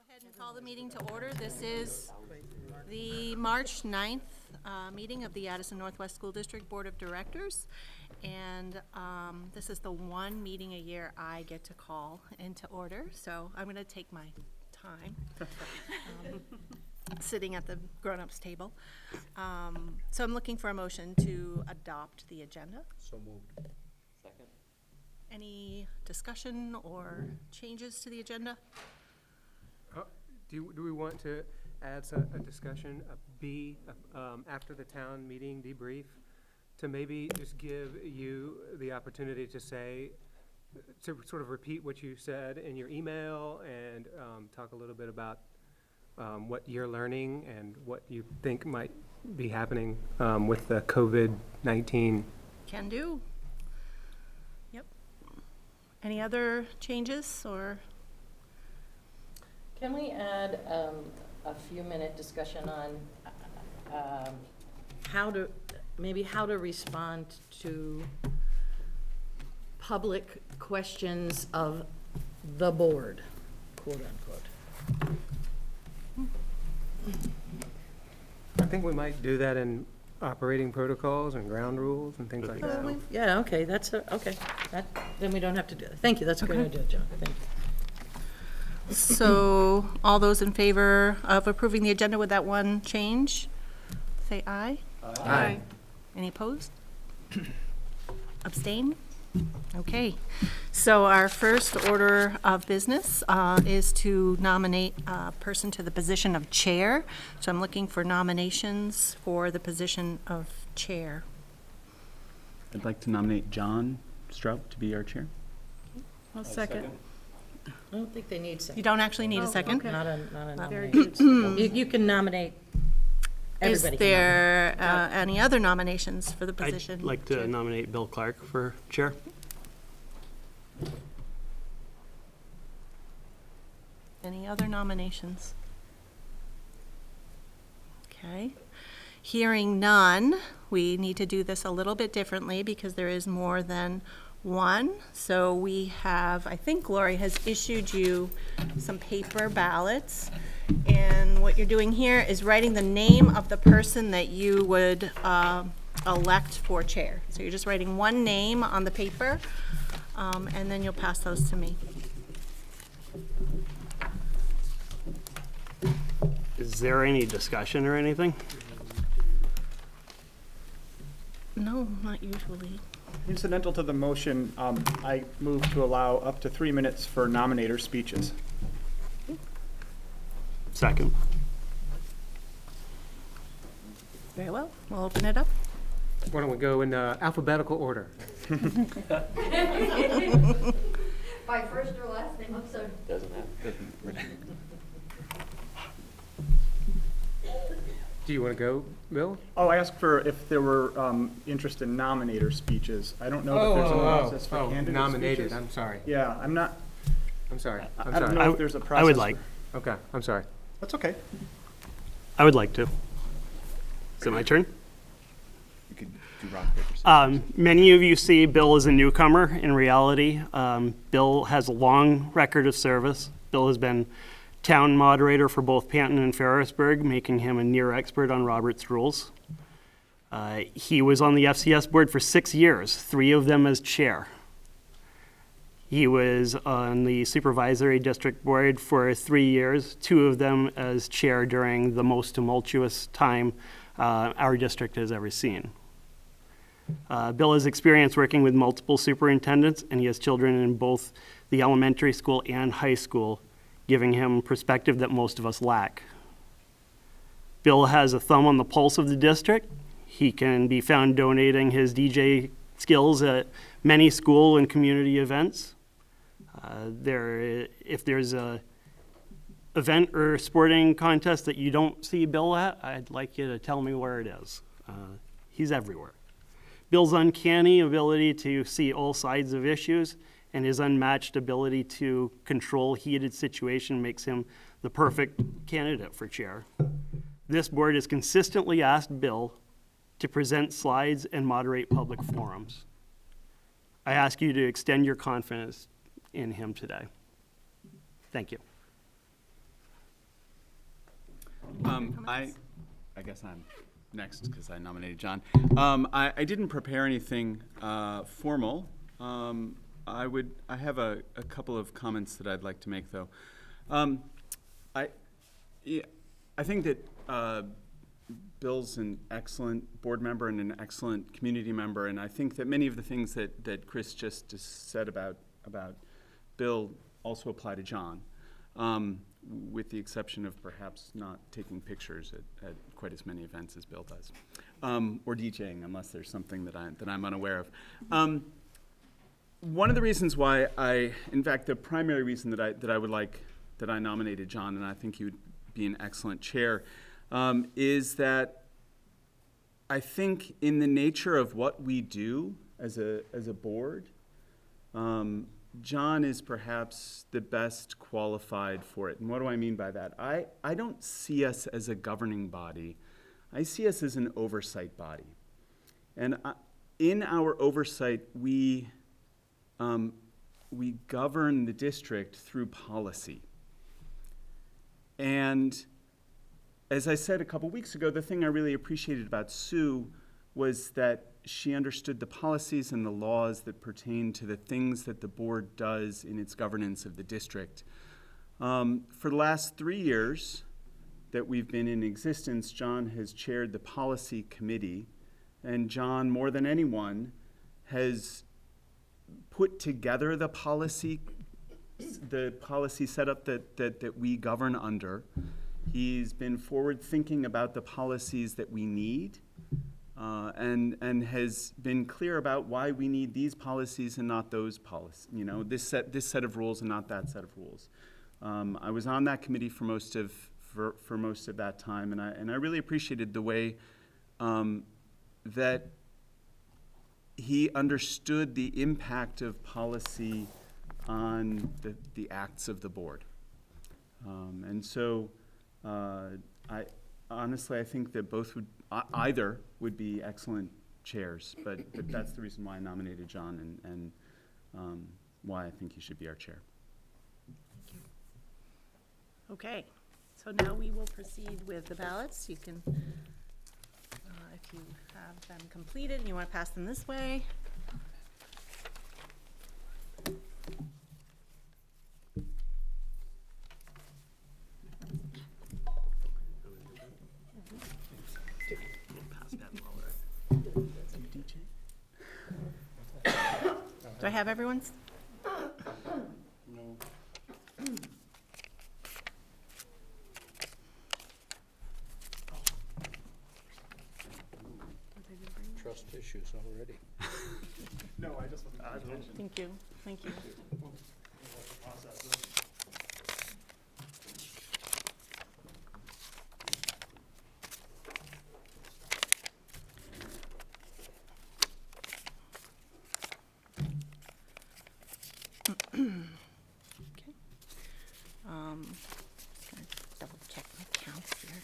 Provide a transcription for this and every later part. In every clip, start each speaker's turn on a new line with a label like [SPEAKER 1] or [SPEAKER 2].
[SPEAKER 1] ahead and call the meeting to order. This is the March 9th meeting of the Addison Northwest School District Board of Directors. And this is the one meeting a year I get to call into order. So I'm going to take my time sitting at the grown-ups table. So I'm looking for a motion to adopt the agenda.
[SPEAKER 2] So moved. Second.
[SPEAKER 1] Any discussion or changes to the agenda?
[SPEAKER 3] Do we want to add a discussion, a B, after the town meeting debrief, to maybe just give you the opportunity to say, to sort of repeat what you said in your email and talk a little bit about what you're learning and what you think might be happening with the COVID-19?
[SPEAKER 1] Can do. Yep. Any other changes or?
[SPEAKER 4] Can we add a few-minute discussion on how to respond to public questions of the board, quote unquote?
[SPEAKER 3] I think we might do that in operating protocols and ground rules and things like that.
[SPEAKER 4] Yeah, okay, okay. Then we don't have to do that. Thank you, that's a great idea, John, thank you.
[SPEAKER 1] So all those in favor of approving the agenda with that one change, say aye.
[SPEAKER 3] Aye.
[SPEAKER 1] Any opposed? Abstain? Okay. So our first order of business is to nominate a person to the position of chair. So I'm looking for nominations for the position of chair.
[SPEAKER 5] I'd like to nominate John Strout to be our chair.
[SPEAKER 1] I'll second.
[SPEAKER 4] I don't think they need second.
[SPEAKER 1] You don't actually need a second?
[SPEAKER 4] Not a nomination. You can nominate,
[SPEAKER 1] Is
[SPEAKER 4] everybody can
[SPEAKER 1] there any other nominations for the
[SPEAKER 6] I'd
[SPEAKER 1] position?
[SPEAKER 6] like to nominate Bill Clark for chair.
[SPEAKER 1] Any other nominations? Okay. Hearing none, we need to do this a little bit differently because there is more than one. So we have, I think Lori has issued you some paper ballots. And what you're doing here is writing the name of the person that you would elect for chair. So you're just writing one name on the paper, and then you'll pass those to me.
[SPEAKER 6] Is there any discussion or anything?
[SPEAKER 1] No, not usually.
[SPEAKER 7] Incidental to the motion, I move to allow up to 3 minutes for nominator speeches.
[SPEAKER 6] Second.
[SPEAKER 1] Very well. We'll open it up.
[SPEAKER 3] Why don't we go in alphabetical order?
[SPEAKER 8] By first or last name, I'm sorry.
[SPEAKER 2] Doesn't have.
[SPEAKER 3] Do you want to go, Bill?
[SPEAKER 7] Oh, I asked for if there were interest in nominator speeches. I don't know that there's a process for candidate
[SPEAKER 3] nominated.
[SPEAKER 7] speeches.
[SPEAKER 3] I'm sorry.
[SPEAKER 7] Yeah, I'm
[SPEAKER 3] sorry.
[SPEAKER 7] I don't know if there's a process.
[SPEAKER 6] I would like.
[SPEAKER 3] Okay, I'm sorry.
[SPEAKER 7] That's okay.
[SPEAKER 6] I would like to. Is it my turn?
[SPEAKER 5] You could do rock, paper, scissors.
[SPEAKER 6] Many of you see Bill as a newcomer. In reality, Bill has a long record of service. Bill has been town moderator for both Panton and Ferrisburg, making him a near expert on Robert's rules. He was on the FCS board for 6 years, 3 of them as chair. He was on the supervisory district board for 3 years, 2 of them as chair during the most tumultuous time our district has ever seen. Bill has experience working with multiple superintendents, and he has children in both the elementary school and high school, giving him perspective that most of us lack. Bill has a thumb on the pulse of the district. He can be found donating his DJ skills at many school and community events. If there's a event or sporting contest that you don't see Bill at, I'd like you to tell me where it is. He's everywhere. Bill's uncanny ability to see all sides of issues and his unmatched ability to control heated situation makes him the perfect candidate for chair. This board has consistently asked Bill to present slides and moderate public forums. I ask you to extend your confidence in him today. Thank you.
[SPEAKER 5] I guess I'm next because I nominated John. I didn't prepare anything formal. I have a couple of comments that I'd like to make, though. I think that Bill's an excellent board member and an excellent community member, and I think that many of the things that Chris just said about Bill also apply to John, with the exception of perhaps not taking pictures at quite as many events as Bill does, or DJing, unless there's something that I'm unaware of. One of the reasons why in fact, the primary reason that I nominated John, and I think he would be an excellent chair, is that I think in the nature of what we do as a board, John is perhaps the best qualified for it. And what do I mean by that? I don't see us as a governing body. I see us as an oversight body. And in our oversight, we govern the district through policy. And as I said a couple weeks ago, the thing I really appreciated about Sue was that she understood the policies and the laws that pertain to the things that the board does in its governance of the district. For the last 3 years that we've been in existence, John has chaired the policy committee, and John, more than anyone, has put together the policy setup that we govern under. He's been forward-thinking about the policies that we need, and has been clear about why we need these policies and not those policies. You know, this set of rules and not that set of rules. I was on that committee for most of that time, and I really appreciated the way that he understood the impact of policy on the acts of the board. And so I think that both either would be excellent chairs, but that's the reason why I nominated John and why I think he should be our chair.
[SPEAKER 1] Okay, so now we will proceed with the ballots. You can, if you have them completed and you want to pass them this way. Do I have everyone's?
[SPEAKER 5] No.
[SPEAKER 2] Trust issues already.
[SPEAKER 7] No, I just wasn't.
[SPEAKER 1] Thank you, thank you. Okay. Just gonna double check my counts here.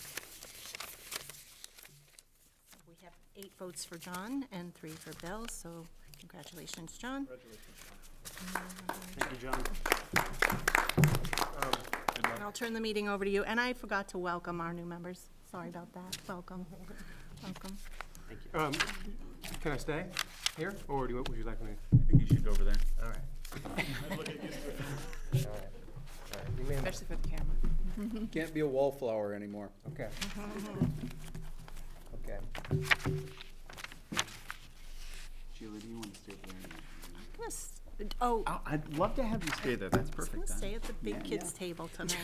[SPEAKER 1] We have 8 votes for John and 3 for Bill, so congratulations, John.
[SPEAKER 6] Thank you, John.
[SPEAKER 1] And I'll turn the meeting over to you, and I forgot to welcome our new members. Sorry about that. Welcome. Welcome.
[SPEAKER 6] Thank you.
[SPEAKER 3] Can I stay here, or would you like me?
[SPEAKER 5] I think you should go over there.
[SPEAKER 3] All right. All right. You may have-
[SPEAKER 1] Especially for the camera.
[SPEAKER 2] Can't be a wallflower anymore.
[SPEAKER 3] Okay. Okay.
[SPEAKER 5] Sheila, do you want to stay over there? I'd love to have you stay there. That's
[SPEAKER 1] I was
[SPEAKER 5] perfect.
[SPEAKER 1] gonna stay at the big
[SPEAKER 5] Yeah.
[SPEAKER 1] kids' table tonight.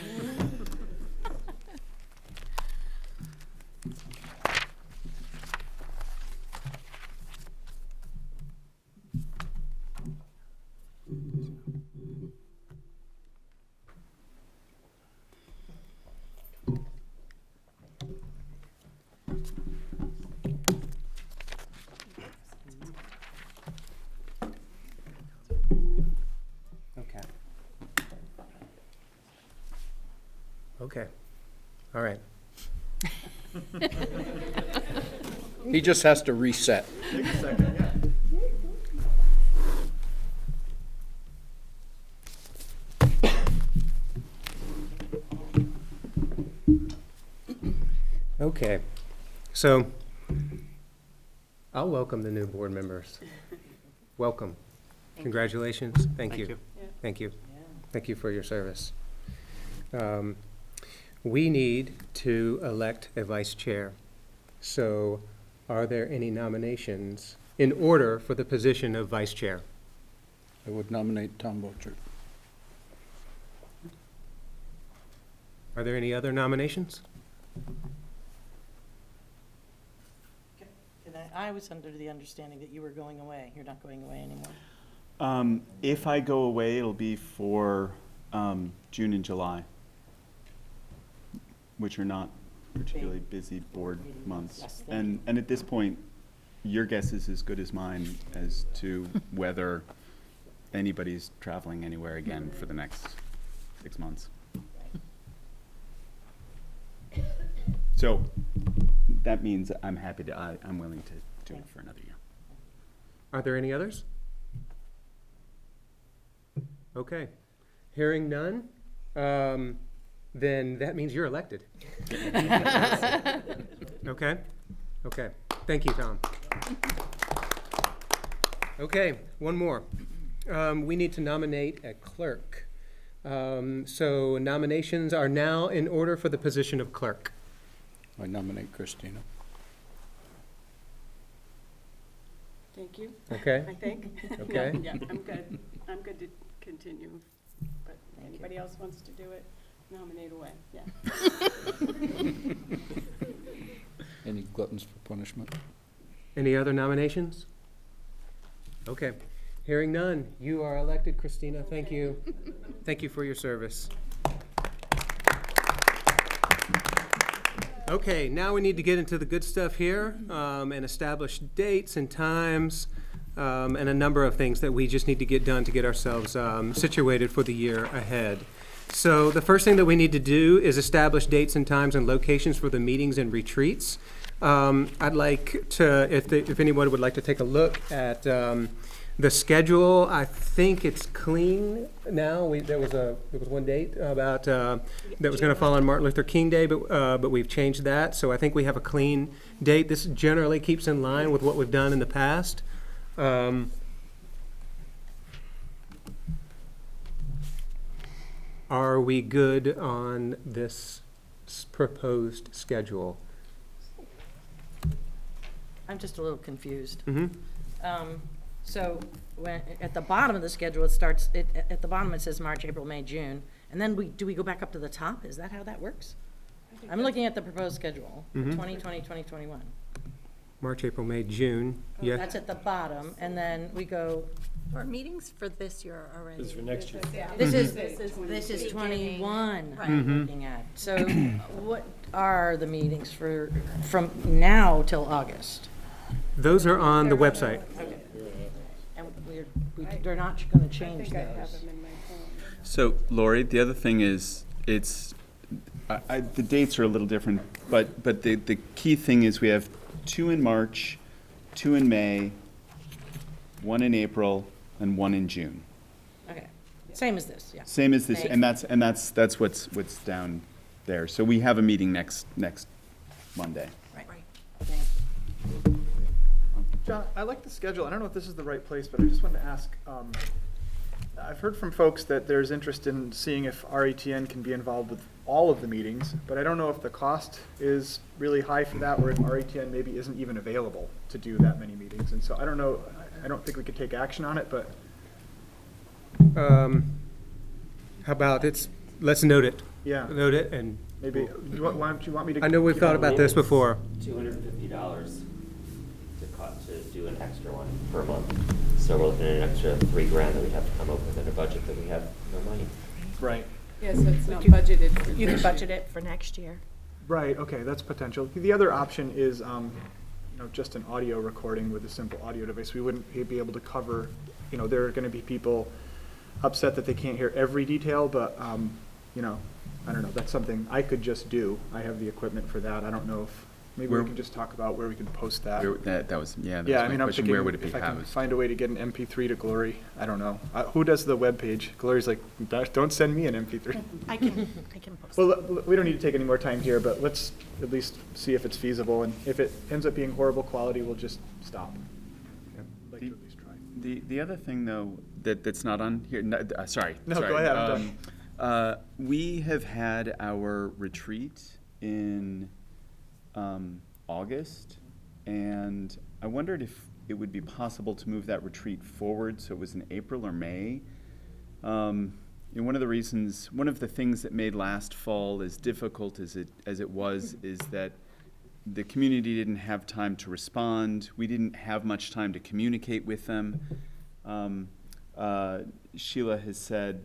[SPEAKER 3] Okay. Okay. All right.
[SPEAKER 2] He just has to reset.
[SPEAKER 7] Take a second, yeah.
[SPEAKER 3] Okay, so I'll welcome the new board members. Welcome. Congratulations. Thank you. Thank you. Thank you for your service. We need to elect a vice chair. So are there any nominations in order for the position of vice chair?
[SPEAKER 2] I would nominate Tom Butcher.
[SPEAKER 3] Are there any other nominations?
[SPEAKER 4] And I was under the understanding that you were going away. You're not going away anymore.
[SPEAKER 5] If I go away, it'll be for June and July, which are not particularly busy board months.
[SPEAKER 4] Yes, thank
[SPEAKER 5] And at this point, your guess is as good as mine as to whether anybody's traveling anywhere again for the next 6 months. So that means I'm happy to, I'm willing to do it for another year.
[SPEAKER 3] Are there any others? Okay. Hearing none, then that means you're elected. Okay? Okay. Thank you, Tom. Okay, one more. We need to nominate a clerk. So nominations are now in order for the position of clerk.
[SPEAKER 2] I nominate Christina.
[SPEAKER 9] Thank you,
[SPEAKER 3] Okay?
[SPEAKER 9] I think.
[SPEAKER 3] Okay.
[SPEAKER 9] Yeah, I'm good. I'm good to continue, but if anybody else wants to do it, nominate away, yeah.
[SPEAKER 2] Any gluttons for punishment?
[SPEAKER 3] Any other nominations? Okay. Hearing none, you are elected, Christina. Thank you. Thank you for your service. Okay, now we need to get into the good stuff here and establish dates and times and a number of things that we just need to get done to get ourselves situated for the year ahead. So the first thing that we need to do is establish dates and times and locations for the meetings and retreats. I'd like to, if anyone would like to take a look at the schedule. I think it's clean now. There was one date about that was going to fall on Martin Luther King Day, but we've changed that. So I think we have a clean date. This generally keeps in line with what we've done in the past. Are we good on this proposed schedule?
[SPEAKER 4] I'm just a little confused.
[SPEAKER 3] Mm-hmm.
[SPEAKER 4] So when, at the bottom of the schedule, it starts, at the bottom it says March, April, May, June. And then do we go back up to the top? Is that how that works? I'm looking at the proposed schedule, for 2020, 2021.
[SPEAKER 3] March, April, May, June. Yeah.
[SPEAKER 4] That's at the bottom, and then we go,
[SPEAKER 1] Our meetings for this year are already.
[SPEAKER 10] This is for next year.
[SPEAKER 4] this is 21 I'm looking at. So what are the meetings from now till August?
[SPEAKER 3] Those are on the website.
[SPEAKER 4] And they're not gonna change
[SPEAKER 9] I have
[SPEAKER 4] those.
[SPEAKER 9] them in my phone.
[SPEAKER 5] So Lori, the other thing is, the dates are a little different, but the key thing is we have 2 in March, 2 in May, 1 in April, and 1 in June.
[SPEAKER 4] Okay, same as this, yeah.
[SPEAKER 5] Same as this,
[SPEAKER 4] May.
[SPEAKER 5] and that's what's down there. So we have a meeting next Monday.
[SPEAKER 4] Right. Thank you.
[SPEAKER 7] John, I like the schedule. I don't know if this is the right place, but I just wanted to ask, I've heard from folks that there's interest in seeing if RETN can be involved with all of the meetings, but I don't know if the cost is really high for that, or if RETN maybe isn't even available to do that many meetings. And so I don't know, I don't think we could take action on it, but.
[SPEAKER 3] How about let's note it.
[SPEAKER 7] Yeah,
[SPEAKER 3] Note it, and
[SPEAKER 7] maybe, why don't you want me to?
[SPEAKER 3] I know we've thought about this before.
[SPEAKER 10] $250 to do an extra one per month. So we're looking at an extra $3,000 that we have to come up with in a budget that we have no money.
[SPEAKER 7] Right.
[SPEAKER 9] Yeah, so it's not budgeted for
[SPEAKER 1] You
[SPEAKER 9] this
[SPEAKER 1] can budget
[SPEAKER 9] year.
[SPEAKER 1] it for next year.
[SPEAKER 7] Right, okay, that's potential. The other option is, just an audio recording with a simple audio device. We wouldn't be able to cover, there are gonna be people upset that they can't hear every detail, but, I don't know, that's something I could just do. I have the equipment for that. I don't know if, maybe
[SPEAKER 5] Where-
[SPEAKER 7] we can just talk about where we can post that.
[SPEAKER 5] That was, yeah, that
[SPEAKER 7] Yeah,
[SPEAKER 5] was
[SPEAKER 7] I
[SPEAKER 5] my
[SPEAKER 7] mean, I'm
[SPEAKER 5] question,
[SPEAKER 7] thinking
[SPEAKER 5] where would it be
[SPEAKER 7] if I can
[SPEAKER 5] housed?
[SPEAKER 7] find a way to get an MP3 to Glory, I don't know. Who does the webpage? Glory's like, don't send me an MP3.
[SPEAKER 1] I can post.
[SPEAKER 7] Well, we don't need to take any more time here, but let's at least see if it's feasible, and if it ends up being horrible quality, we'll just stop. I'd like to at least try.
[SPEAKER 5] The other thing, though, that's not on here, sorry.
[SPEAKER 7] No,
[SPEAKER 5] sorry,
[SPEAKER 7] go ahead, I'm done.
[SPEAKER 5] We have had our retreat in August, and I wondered if it would be possible to move that retreat forward, so it was in April or May. One of the things that made last fall as difficult as it was is that the community didn't have time to respond. We didn't have much time to communicate with them. Sheila has said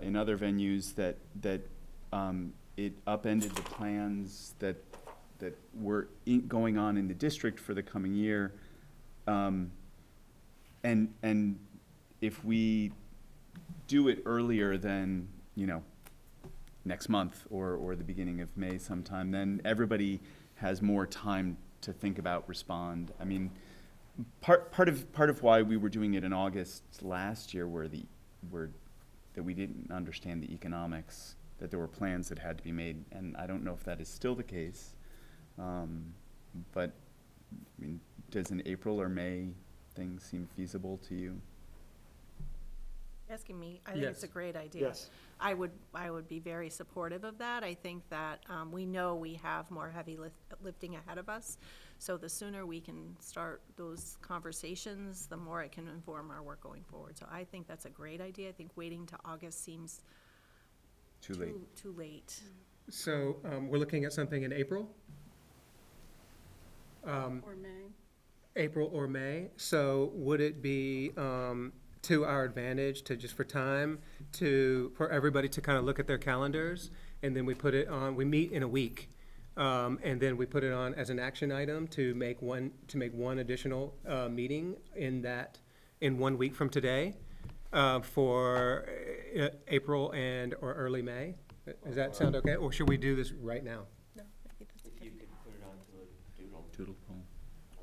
[SPEAKER 5] in other venues that it upended the plans that were going on in the district for the coming year. And if we do it earlier than, next month or the beginning of May sometime, then everybody has more time to think about, respond. I mean, part of why we were doing it in August last year were that we didn't understand the economics, that there were plans that had to be made, and I don't know if that is still the case. But I mean, does an April or May thing seem feasible to you?
[SPEAKER 1] Asking me, I think it's a
[SPEAKER 3] Yes.
[SPEAKER 1] great idea.
[SPEAKER 7] Yes.
[SPEAKER 1] I would be very supportive of that. I think that we know we have more heavy lifting ahead of us. So the sooner we can start those conversations, the more it can inform our work going forward. So I think that's a great idea. I think waiting to August seems
[SPEAKER 5] Too late.
[SPEAKER 1] too late.
[SPEAKER 3] So, we're looking at something in April?
[SPEAKER 9] Or May.
[SPEAKER 3] April or May. So would it be to our advantage to, just for time, for everybody to kind of look at their calendars, and then we put it on, we meet in a week, and then we put it on as an action item to make one additional meeting in 1 week from today, for April or early May? Does that sound okay? Or should we do this right now?
[SPEAKER 1] No, I think that's
[SPEAKER 10] If you could put it onto a doodle,
[SPEAKER 5] Doodle poll.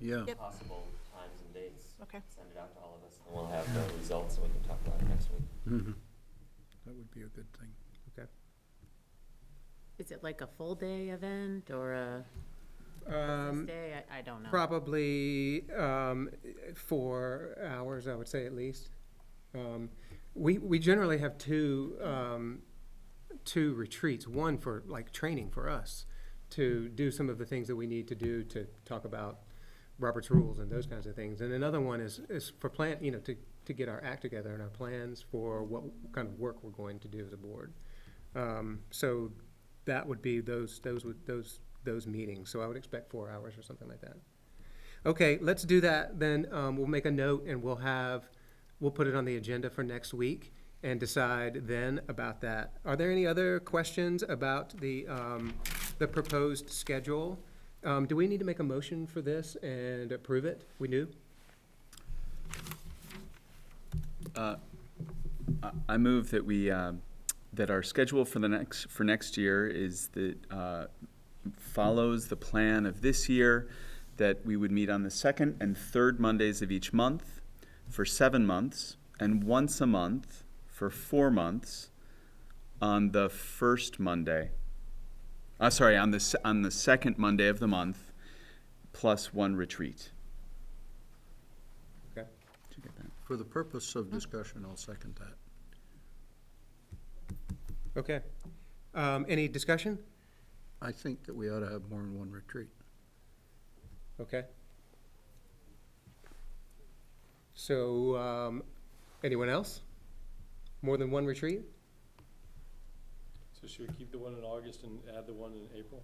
[SPEAKER 2] Yeah.
[SPEAKER 1] Yep.
[SPEAKER 10] possible times and dates.
[SPEAKER 1] Okay.
[SPEAKER 10] Send it out to all of us, and we'll have the results, and we can talk about it next week.
[SPEAKER 2] Mhm. That would be a good thing.
[SPEAKER 3] Okay.
[SPEAKER 4] Is it like a full day event or a business day? I don't know.
[SPEAKER 3] Probably 4 hours, I would say at least. We generally have two retreats, one for like training for us to do some of the things that we need to do to talk about Robert's rules and those kinds of things. And another one is for to get our act together and our plans for what kind of work we're going to do as a board. So that would be those meetings. So I would expect 4 hours or something like that. Okay, let's do that. Then we'll make a note and we'll put it on the agenda for next week and decide then about that. Are there any other questions about the proposed schedule? Do we need to make a motion for this and approve it? We do?
[SPEAKER 5] I move that we, that our schedule for next year is that, follows the plan of this year, that we would meet on the second and third Mondays of each month for 7 months, and once a month for 4 months on the first Monday. On the second Monday of the month, plus 1 retreat.
[SPEAKER 3] Okay.
[SPEAKER 5] Did you get that?
[SPEAKER 2] For the purpose of discussion, I'll second that.
[SPEAKER 3] Okay. Any discussion?
[SPEAKER 2] I think that we ought to have more than one retreat.
[SPEAKER 3] Okay. So, anyone else? More than 1 retreat?
[SPEAKER 11] So should we keep the one in August and add the one in April?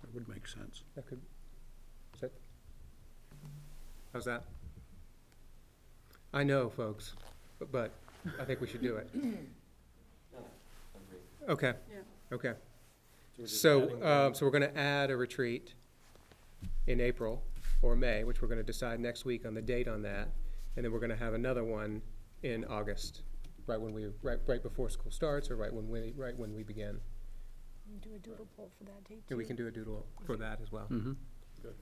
[SPEAKER 2] That would make sense.
[SPEAKER 3] How's that? I know, folks, but I think we should do it.
[SPEAKER 10] No, agreed.
[SPEAKER 3] Okay.
[SPEAKER 9] Yeah.
[SPEAKER 3] Okay.
[SPEAKER 11] we're just
[SPEAKER 3] So,
[SPEAKER 11] adding one.
[SPEAKER 3] so we're gonna add a retreat in April or May, which we're gonna decide next week on the date on that. And then we're gonna have another one in August, right before school starts or right when we begin.
[SPEAKER 9] Do a doodle poll for that date,
[SPEAKER 3] And we can do a doodle for that as well.
[SPEAKER 2] Mm-hmm.
[SPEAKER 11] Good.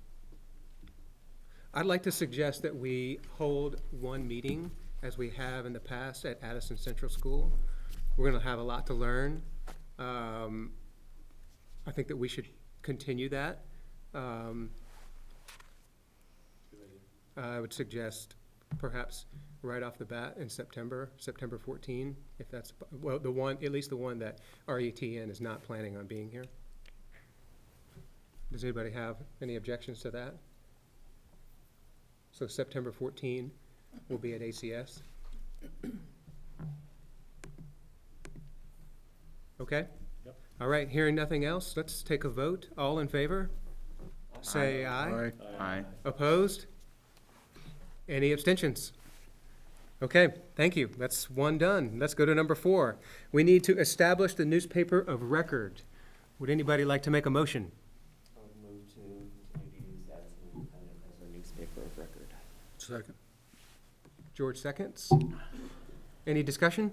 [SPEAKER 3] I'd like to suggest that we hold one meeting, as we have in the past at Addison Central School. We're gonna have a lot to learn. I think that we should continue that. I would suggest perhaps right off the bat in September 14, if that's, well, at least the one that RETN is not planning on being here. Does anybody have any objections to that? So September 14 will be at ACS. Okay?
[SPEAKER 11] Yep.
[SPEAKER 3] All right, hearing nothing else, let's take a vote. All in favor? Say aye.
[SPEAKER 5] Aye.
[SPEAKER 3] Opposed? Any abstentions? Okay, thank you. That's one done. Let's go to number 4. We need to establish the newspaper of record. Would anybody like to make a motion?
[SPEAKER 10] I would move to continue to use Addison Independent as our newspaper of record.
[SPEAKER 2] Second.
[SPEAKER 3] George seconds. Any discussion?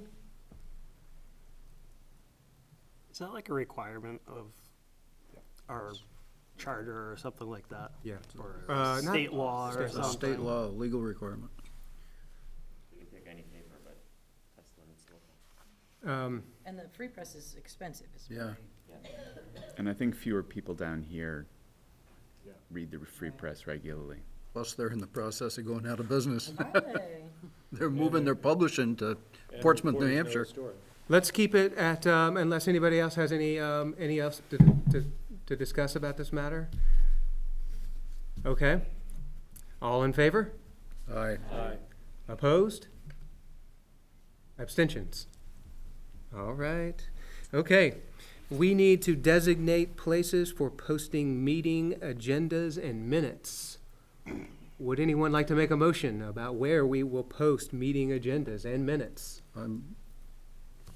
[SPEAKER 6] Is that like a requirement of our charter or something like that?
[SPEAKER 3] Yeah.
[SPEAKER 6] Or
[SPEAKER 3] Not-
[SPEAKER 6] state law or
[SPEAKER 2] It's a
[SPEAKER 6] something?
[SPEAKER 2] state law, legal requirement.
[SPEAKER 10] You can pick any paper, but that's the one that's local.
[SPEAKER 4] And the free press is expensive, is what
[SPEAKER 2] Yeah.
[SPEAKER 5] And I think fewer people down here read the free press regularly.
[SPEAKER 2] Plus, they're in the process of going out of business.
[SPEAKER 4] Are they?
[SPEAKER 2] They're moving their publishing to
[SPEAKER 11] And
[SPEAKER 2] Portsmouth, New
[SPEAKER 11] reporters know the
[SPEAKER 2] Hampshire.
[SPEAKER 11] story.
[SPEAKER 3] Let's keep it at, unless anybody else has any else to discuss about this matter? Okay. All in favor?
[SPEAKER 2] Aye.
[SPEAKER 11] Aye.
[SPEAKER 3] Opposed? Abstentions? All right. Okay. We need to designate places for posting meeting agendas and minutes. Would anyone like to make a motion about where we will post meeting agendas and minutes?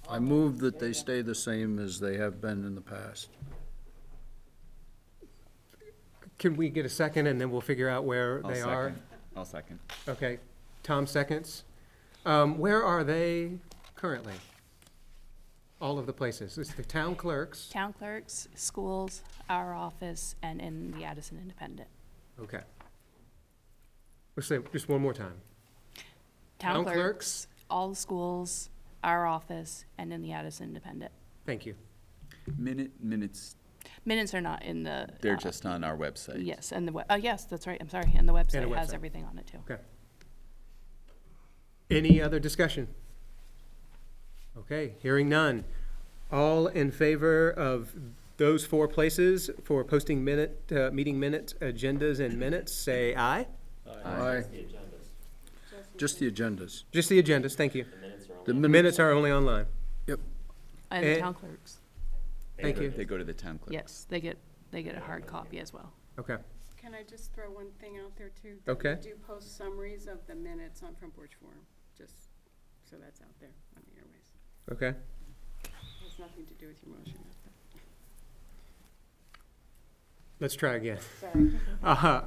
[SPEAKER 2] I move that they stay the same as they have been in the past.
[SPEAKER 3] Can we get a second and then we'll figure out where they are?
[SPEAKER 5] I'll second.
[SPEAKER 3] Okay. Tom seconds. Where are they currently? All of the places. It's the town clerks.
[SPEAKER 12] Town clerks, schools, our office, and in the Addison Independent.
[SPEAKER 3] Okay. Let's say just one more time. Town
[SPEAKER 12] Town
[SPEAKER 3] clerks.
[SPEAKER 12] clerks, all the schools, our office, and in the Addison Independent.
[SPEAKER 3] Thank you.
[SPEAKER 5] Minutes,
[SPEAKER 12] Minutes are not in the.
[SPEAKER 5] they're just on our website.
[SPEAKER 12] Yes, and the, yes, that's right, I'm sorry, and the website has
[SPEAKER 3] website.
[SPEAKER 12] everything on it too.
[SPEAKER 3] Okay. Any other discussion? Okay, hearing none. All in favor of those 4 places for posting meeting minutes, agendas, and minutes, say aye.
[SPEAKER 2] Aye.
[SPEAKER 10] The agendas.
[SPEAKER 2] Just the agendas.
[SPEAKER 3] Just the agendas, thank you.
[SPEAKER 10] The minutes are
[SPEAKER 2] The
[SPEAKER 10] only.
[SPEAKER 3] The minutes are only online.
[SPEAKER 2] Yep.
[SPEAKER 12] And
[SPEAKER 3] Eh.
[SPEAKER 12] the town clerks,
[SPEAKER 3] Thank you.
[SPEAKER 5] They go to the town clerk.
[SPEAKER 12] yes, they get a hard copy as well.
[SPEAKER 3] Okay.
[SPEAKER 9] Can I just throw one thing out there too?
[SPEAKER 3] Okay.
[SPEAKER 9] We do post summaries of the minutes on Front Porch Forum, just so that's out there on the airways.
[SPEAKER 3] Okay.
[SPEAKER 9] Has nothing to do with your motion.
[SPEAKER 3] Let's try again.
[SPEAKER 9] Sorry.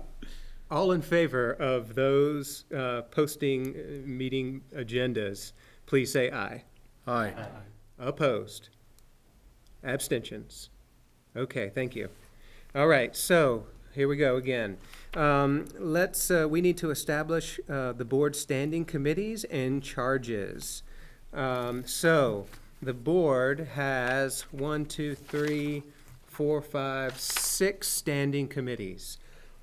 [SPEAKER 3] All in favor of those posting meeting agendas, please say aye.
[SPEAKER 2] Aye.
[SPEAKER 3] Opposed? Abstentions? Okay, thank you. All right, so here we go again. We need to establish the board's standing committees and charges. So the board has 6 standing committees.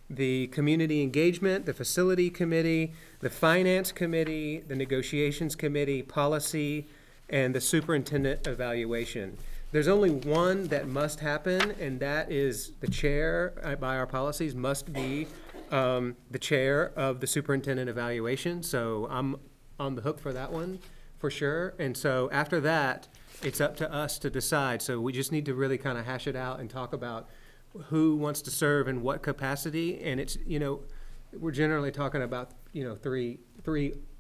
[SPEAKER 3] The Community Engagement, the Facility Committee, the Finance Committee, the Negotiations Committee, Policy, and the Superintendent Evaluation. There's only one that must happen, and that is the chair, by our policies, must be the chair of the Superintendent Evaluation. So I'm on the hook for that one, for sure. And so after that, it's up to us to decide. So we just need to really kind of hash it out and talk about who wants to serve in what capacity. And it's, we're generally talking about, 3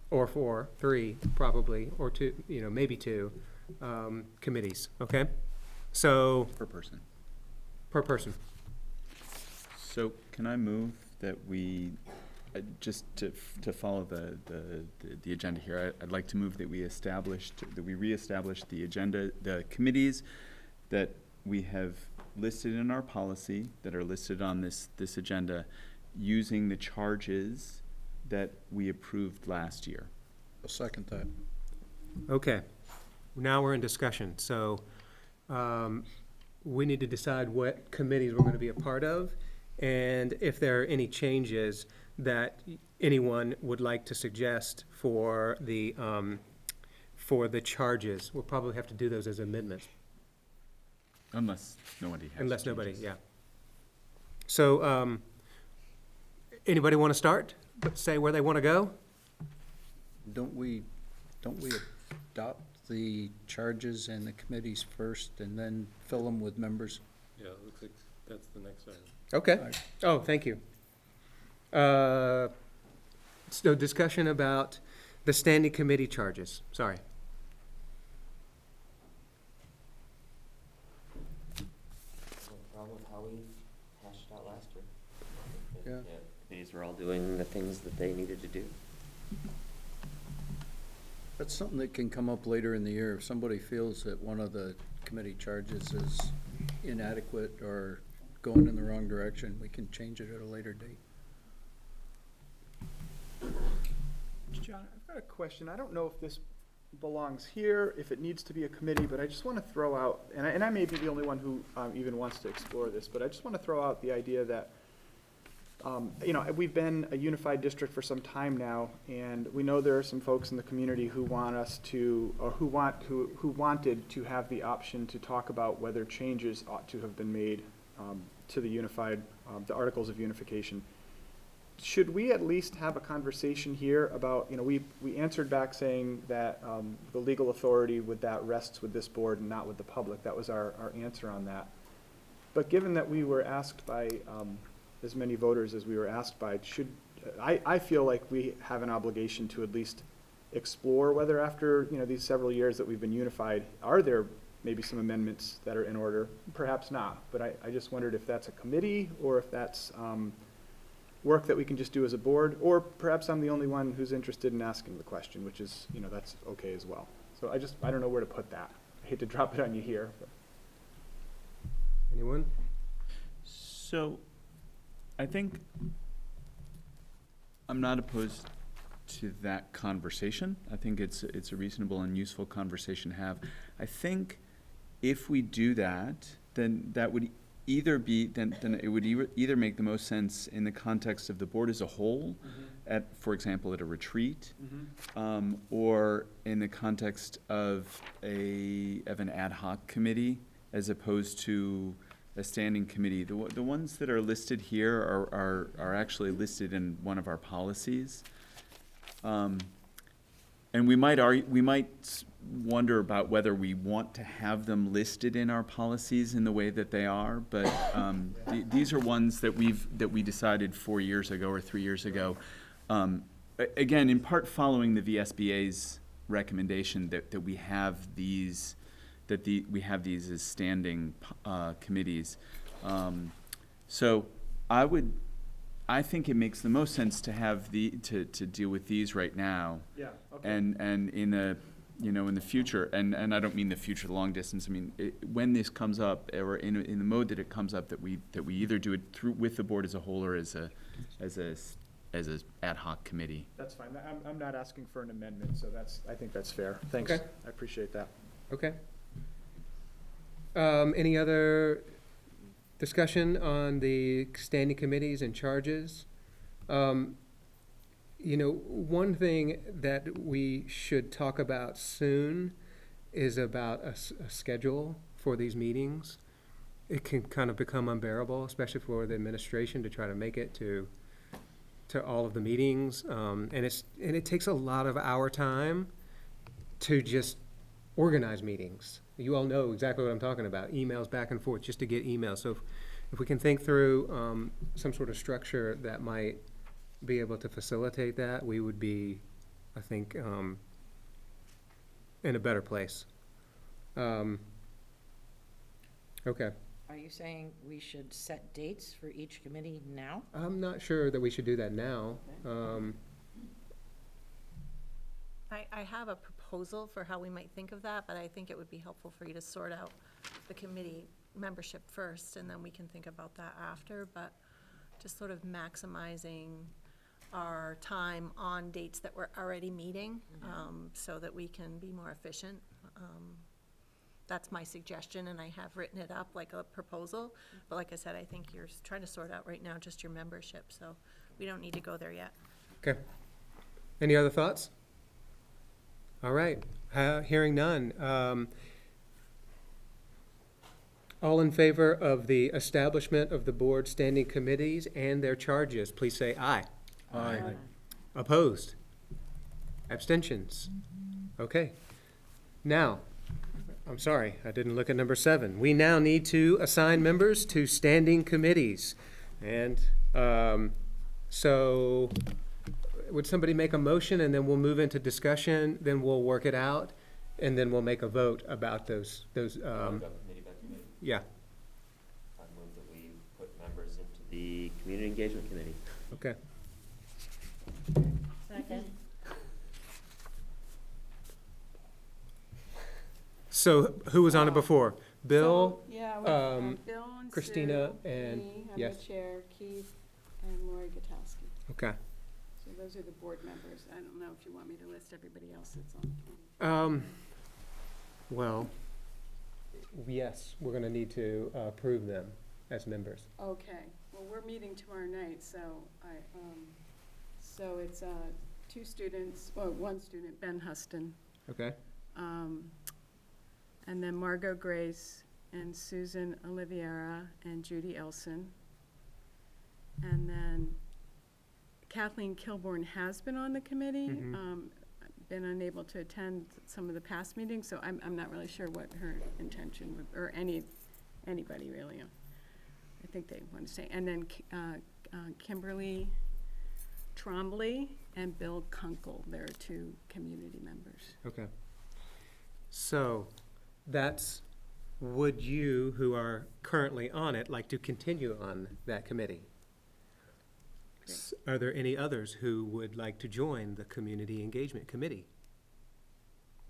[SPEAKER 3] or 4, 3 probably, or 2, maybe 2 committees, okay? So,
[SPEAKER 5] Per person.
[SPEAKER 3] per person.
[SPEAKER 5] So can I move that we, just to follow the agenda here, I'd like to move that we reestablish the agenda, the committees that we have listed in our policy, that are listed on this agenda, using the charges that we approved last year.
[SPEAKER 2] I'll second that.
[SPEAKER 3] Okay, now we're in discussion, so we need to decide what committees we're gonna be a part of, and if there are any changes that anyone would like to suggest for the charges. We'll probably have to do those as amendments,
[SPEAKER 5] Unless nobody has
[SPEAKER 3] unless nobody,
[SPEAKER 5] changes.
[SPEAKER 3] yeah. So, anybody wanna start? Say where they wanna go?
[SPEAKER 2] Don't we adopt the charges and the committees first and then fill them with members?
[SPEAKER 11] Yeah, it looks like that's the next item.
[SPEAKER 3] Okay. Oh, thank you. So discussion about the standing committee charges. Sorry.
[SPEAKER 10] No problem with how we hashed it out last year.
[SPEAKER 2] Yeah.
[SPEAKER 10] Committees were all doing the things that they needed to do.
[SPEAKER 2] That's something that can come up later in the year. If somebody feels that one of the committee charges is inadequate or going in the wrong direction, we can change it at a later date.
[SPEAKER 7] John, I've got a question. I don't know if this belongs here, if it needs to be a committee, but I just want to throw out, and I may be the only one who even wants to explore this, but I just want to throw out the idea that, we've been a unified district for some time now, and we know there are some folks in the community who want us to, or who wanted to have the option to talk about whether changes ought to have been made to the unified, the Articles of Unification. Should we at least have a conversation here about, we answered back saying that the legal authority with that rests with this board and not with the public. That was our answer on that. But given that we were asked by as many voters as we were asked by, I feel like we have an obligation to at least explore whether after, these several years that we've been unified, are there maybe some amendments that are in order? Perhaps not, but I just wondered if that's a committee or if that's work that we can just do as a board, or perhaps I'm the only one who's interested in asking the question, which is, that's okay as well. So I don't know where to put that. I hate to drop it on you here. But.
[SPEAKER 3] Anyone?
[SPEAKER 5] So, I think I'm not opposed to that conversation. I think it's a reasonable and useful conversation to have. I think if we do that, then that would either be, then it would either make the most sense in the context of the board as a whole, at, for example, at a retreat, or in the context of an ad hoc committee, as opposed to a standing committee. The ones that are listed here are actually listed in one of our policies. And we might wonder about whether we want to have them listed in our policies in the way that they are, but these are ones that we decided 4 years ago or 3 years ago. Again, in part following the VSBA's recommendation that we have these as standing committees. So I think it makes the most sense to have to deal with these right now.
[SPEAKER 7] Yeah, okay.
[SPEAKER 5] And in the future, and I don't mean the future long distance. I mean when this comes up, or in the mode that it comes up, that we either do it with the board as a whole or as a ad hoc committee.
[SPEAKER 7] That's fine. I'm not asking for an amendment, so I think that's fair. Thanks.
[SPEAKER 3] Okay.
[SPEAKER 7] I appreciate that.
[SPEAKER 3] Okay. Any other discussion on the standing committees and charges? One thing that we should talk about soon is about a schedule for these meetings. It can kind of become unbearable, especially for the administration, to try to make it to all of the meetings. And it takes a lot of our time to just organize meetings. You all know exactly what I'm talking about, emails back and forth just to get emails. So if we can think through some sort of structure that might be able to facilitate that, we would be, I think, in a better place. Okay.
[SPEAKER 4] Are you saying we should set dates for each committee now?
[SPEAKER 3] I'm not sure that we should do that now.
[SPEAKER 1] I have a proposal for how we might think of that, but I think it would be helpful for you to sort out the committee membership first, and then we can think about that after, but just sort of maximizing our time on dates that we're already meeting, so that we can be more efficient. That's my suggestion, and I have written it up like a proposal, but like I said, I think you're trying to sort out right now just your membership, so we don't need to go there yet.
[SPEAKER 13] Okay. Any other thoughts? All right, hearing none. All in favor of the establishment of the board standing committees and their charges, please say aye.
[SPEAKER 2] Aye.
[SPEAKER 13] Opposed? Abstentions? Okay. Now, I'm sorry, I didn't look at number 7. We now need to assign members to standing committees. And so would somebody make a motion, and then we'll move into discussion, then we'll work it out, and then we'll make a vote about those,
[SPEAKER 10] Committee by committee.
[SPEAKER 13] yeah,
[SPEAKER 10] I move that we put members into the Community Engagement Committee.
[SPEAKER 13] okay.
[SPEAKER 4] Second.
[SPEAKER 13] So who was on it before? Bill?
[SPEAKER 9] So, yeah, Bill and
[SPEAKER 13] Christina
[SPEAKER 9] Sue,
[SPEAKER 13] and-
[SPEAKER 9] me, I'm
[SPEAKER 13] yes.
[SPEAKER 9] the chair, Keith, and Lori Gutowski.
[SPEAKER 13] Okay.
[SPEAKER 9] So those are the board members. I don't know if you want me to list everybody else that's on the committee.
[SPEAKER 13] Well, yes, we're gonna need to approve them as members.
[SPEAKER 9] Okay, well, we're meeting tomorrow night, so so it's 2 students, well, 1 student, Ben Huston,
[SPEAKER 13] Okay?
[SPEAKER 9] and then Margot Grace, and Susan Oliveira, and Judy Elson. And then Kathleen Kilborn has been on the committee, been unable to attend some of the past meetings, so I'm not really sure what her intention would, or anybody really. I think they want to say. And then Kimberly Trombley and Bill Kunkel, they're 2 community members.
[SPEAKER 13] Okay. So, that's, would you, who are currently on it, like to continue on that committee? Are there any others who would like to join the Community Engagement Committee?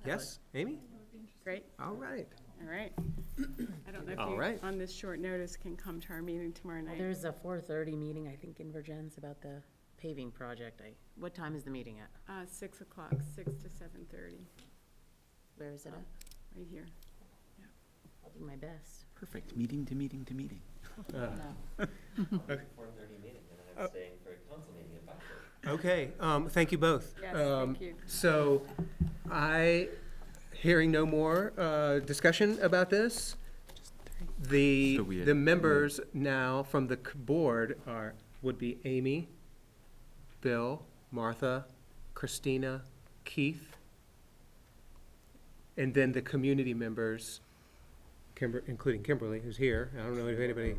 [SPEAKER 13] Yes, Amy?
[SPEAKER 9] Great,
[SPEAKER 13] All right.
[SPEAKER 9] all right. I don't know
[SPEAKER 13] All
[SPEAKER 9] if
[SPEAKER 13] right.
[SPEAKER 9] you, on this short notice, can come to our meeting tomorrow night.
[SPEAKER 4] There's a 4:30 meeting, I think, in Virgins about the paving project. What time is the meeting at?
[SPEAKER 9] 6 o'clock, 6 to 7:30,
[SPEAKER 4] Where is it at?
[SPEAKER 9] right here.
[SPEAKER 4] I'll do my best.
[SPEAKER 5] Perfect, meeting to meeting to meeting.
[SPEAKER 13] Uh,
[SPEAKER 10] 4:30 meeting, and then I'm staying for a council meeting at 5:30.
[SPEAKER 13] Okay, thank you both.
[SPEAKER 9] Yes, thank you.
[SPEAKER 13] So, hearing no more discussion about this, the
[SPEAKER 5] So we had-
[SPEAKER 13] the members now from the board would be Amy, Bill, Martha, Christina, Keith, and then the community members, including Kimberly, who's here. I don't know if anybody,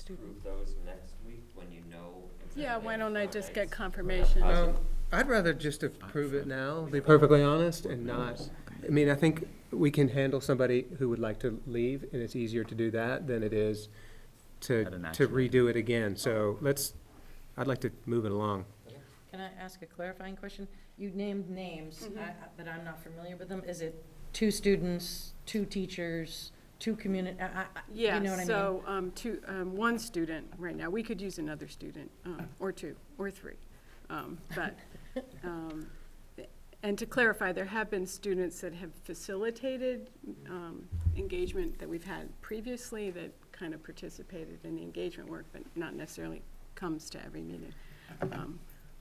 [SPEAKER 10] Approve those next week when you know.
[SPEAKER 9] Yeah, why don't I just get
[SPEAKER 10] confirmation?
[SPEAKER 9] confirmation?
[SPEAKER 13] I'd rather just approve it now, to be perfectly honest, and not, I mean, I think we can handle somebody who would like to leave, and it's easier to do that than it is to
[SPEAKER 5] Add an action.
[SPEAKER 13] redo it again. So I'd like to move it along.
[SPEAKER 4] Can I ask a clarifying question? You named names, but I'm not familiar with them. Is it 2 students, 2 teachers, 2 community, you know what I
[SPEAKER 9] Yeah,
[SPEAKER 4] mean?
[SPEAKER 9] so, 1 student right now, we could use another student, or 2, or 3. But, and to clarify, there have been students that have facilitated engagement that we've had previously that kind of participated in the engagement work, but not necessarily comes to every meeting.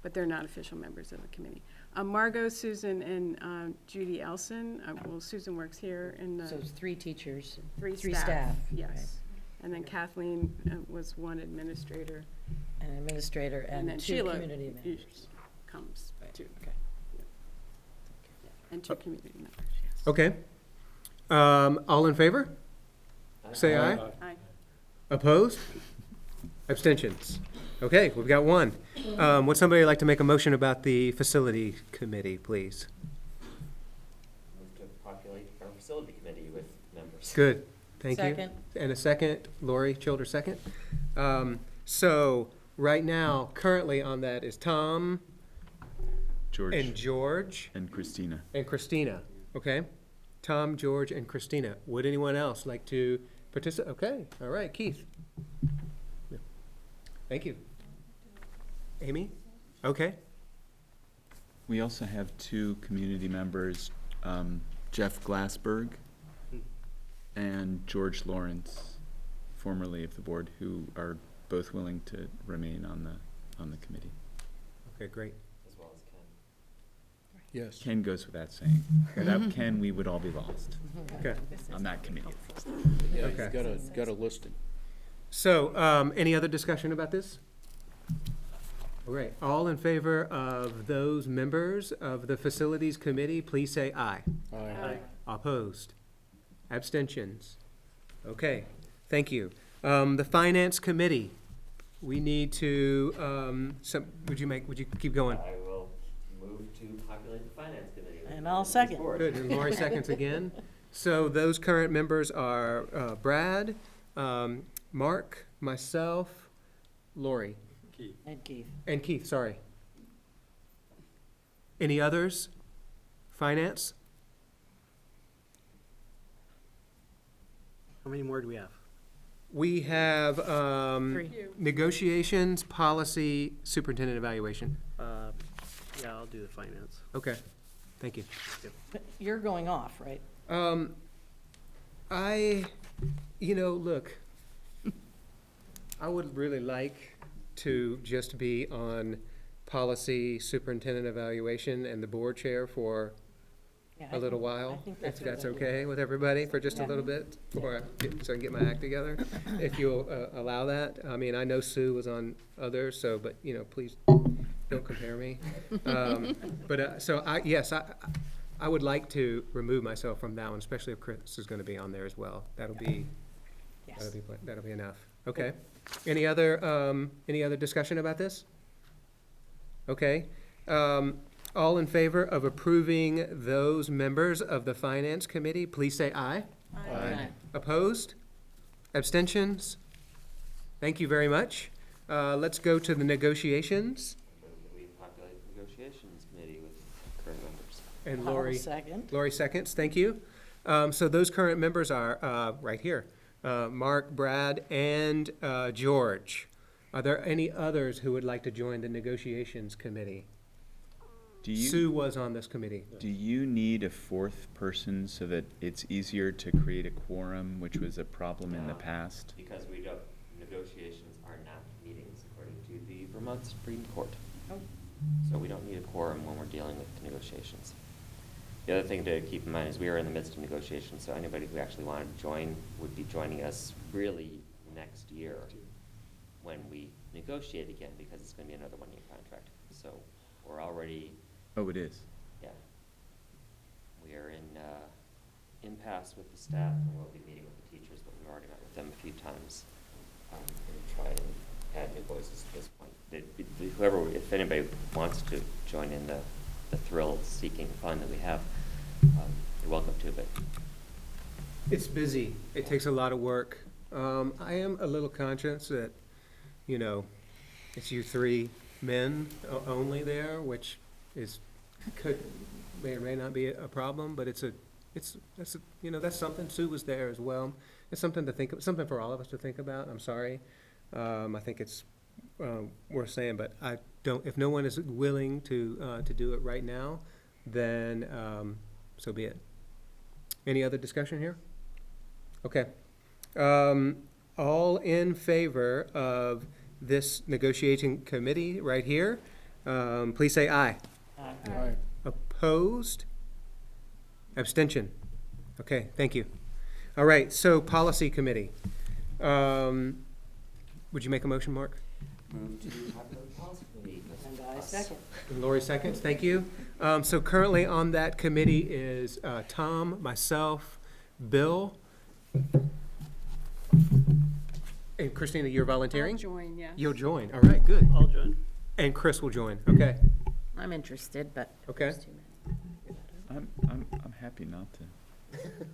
[SPEAKER 9] But they're not official members of the committee. Margot, Susan, and Judy Elson, well, Susan works here in the.
[SPEAKER 4] So it's 3 teachers,
[SPEAKER 9] 3
[SPEAKER 4] 3
[SPEAKER 9] staff.
[SPEAKER 4] staff.
[SPEAKER 9] Yes. And then Kathleen was 1 administrator,
[SPEAKER 4] An administrator
[SPEAKER 9] and then
[SPEAKER 4] and 2
[SPEAKER 9] Sheila
[SPEAKER 4] community
[SPEAKER 9] usually
[SPEAKER 4] members.
[SPEAKER 9] comes too.
[SPEAKER 4] Okay.
[SPEAKER 9] And 2 community members, yes.
[SPEAKER 13] Okay. All in favor? Say aye.
[SPEAKER 9] Aye.
[SPEAKER 13] Opposed? Abstentions? Okay, we've got 1. Would somebody like to make a motion about the facility committee, please?
[SPEAKER 10] Move to populate our facility committee with members.
[SPEAKER 13] Good, thank you.
[SPEAKER 4] Second.
[SPEAKER 13] And a second, Lori Childer, second. So, right now, currently on that is Tom
[SPEAKER 5] George
[SPEAKER 13] and George
[SPEAKER 5] and Christina.
[SPEAKER 13] and Christina, okay? Tom, George, and Christina. Would anyone else like to Okay, all right, Keith. Yeah. Thank you. Amy? Okay.
[SPEAKER 5] We also have two community members, Jeff Glassberg and George Lawrence, formerly of the board, who are both willing to remain on the committee.
[SPEAKER 13] Okay, great.
[SPEAKER 10] As well as Ken.
[SPEAKER 2] Yes.
[SPEAKER 5] Ken goes without saying. Without Ken, we would all be lost
[SPEAKER 13] Okay.
[SPEAKER 5] on that committee.
[SPEAKER 2] Yeah,
[SPEAKER 13] Okay.
[SPEAKER 2] he's got a listing.
[SPEAKER 13] So, any other discussion about this? All right, all in favor of those members of the Facilities Committee, please say aye.
[SPEAKER 2] Aye.
[SPEAKER 13] Opposed? Abstentions? Okay, thank you. The Finance Committee, we need to, would you keep going?
[SPEAKER 10] I will move to populate the finance committee. with
[SPEAKER 4] And I'll
[SPEAKER 10] members of this
[SPEAKER 4] second.
[SPEAKER 10] board.
[SPEAKER 13] Good, and Lori seconds again. So those current members are Brad, Mark, myself, Lori,
[SPEAKER 4] And Keith.
[SPEAKER 13] and Keith, sorry. Any others? Finance?
[SPEAKER 6] How many more do we have?
[SPEAKER 13] We have
[SPEAKER 4] Three.
[SPEAKER 13] negotiations, policy, superintendent evaluation.
[SPEAKER 6] Yeah, I'll do the finance.
[SPEAKER 13] Okay, thank you.
[SPEAKER 4] You're going off, right?
[SPEAKER 13] Look, I would really like to just be on policy, superintendent evaluation, and the board chair for
[SPEAKER 4] Yeah,
[SPEAKER 13] a little while,
[SPEAKER 4] think
[SPEAKER 13] if
[SPEAKER 4] that's a
[SPEAKER 13] that's
[SPEAKER 4] good idea.
[SPEAKER 13] okay with everybody, for just a
[SPEAKER 4] Yeah.
[SPEAKER 13] little bit, before so I can get my act together, if you'll allow that. I mean, I know Sue was on others, so, but, please don't compare me. I would like to remove myself from that one, especially if Chris is gonna be on there as well. That'll be enough. Okay. Any other discussion about this? Okay. All in favor of approving those members of the Finance Committee, please say aye.
[SPEAKER 4] Aye.
[SPEAKER 13] Opposed? Abstentions? Thank you very much. Let's go to the negotiations.
[SPEAKER 10] Move that we populate the negotiations committee with current members.
[SPEAKER 13] And
[SPEAKER 4] I'll
[SPEAKER 13] Lori,
[SPEAKER 4] second.
[SPEAKER 13] Lori seconds, thank you. So those current members are right here, Mark, Brad, and George. Are there any others who would like to join the negotiations committee? Sue was on this committee.
[SPEAKER 5] Do you need a fourth person so that it's easier to create a quorum, which was a problem in the past?
[SPEAKER 10] Because negotiations are not meetings according to the Vermont Supreme Court.
[SPEAKER 4] Oh.
[SPEAKER 10] So we don't need a quorum when we're dealing with negotiations. The other thing to keep in mind is we are in the midst of negotiations, so anybody who actually wanted to join would be joining us really next year when we negotiate again, because it's gonna be another one-year contract. So we're already,
[SPEAKER 5] Oh, it is.
[SPEAKER 10] yeah, we are in impasse with the staff, and we'll be meeting with the teachers, but we've already met with them a few times and try and add new voices at this point. Whoever, if anybody wants to join in the thrill-seeking fun that we have, you're welcome to, but
[SPEAKER 13] It's busy. It takes a lot of work. I am a little conscious that, it's you three men only there, which may or may not be a problem, but that's something. Sue was there as well. It's something to something for all of us to think about. I'm sorry. I think it's worth saying, but if no one is willing to do it right now, then so be it. Any other discussion here? Okay. All in favor of this negotiating committee right here, please say aye.
[SPEAKER 2] Aye.
[SPEAKER 13] Opposed? Abstention? Okay, thank you. All right, so policy committee. Would you make a motion, Mark?
[SPEAKER 10] move to populate the policy committee.
[SPEAKER 4] And I second.
[SPEAKER 13] And Lori seconds, thank you. So currently on that committee is Tom, myself, Bill, and Christina, you're volunteering?
[SPEAKER 9] I'll join, yes.
[SPEAKER 13] You'll join, all right, good.
[SPEAKER 6] I'll join.
[SPEAKER 13] And Chris will join, okay,
[SPEAKER 4] I'm interested, but.
[SPEAKER 13] okay,
[SPEAKER 4] there's too many.
[SPEAKER 5] I'm happy not to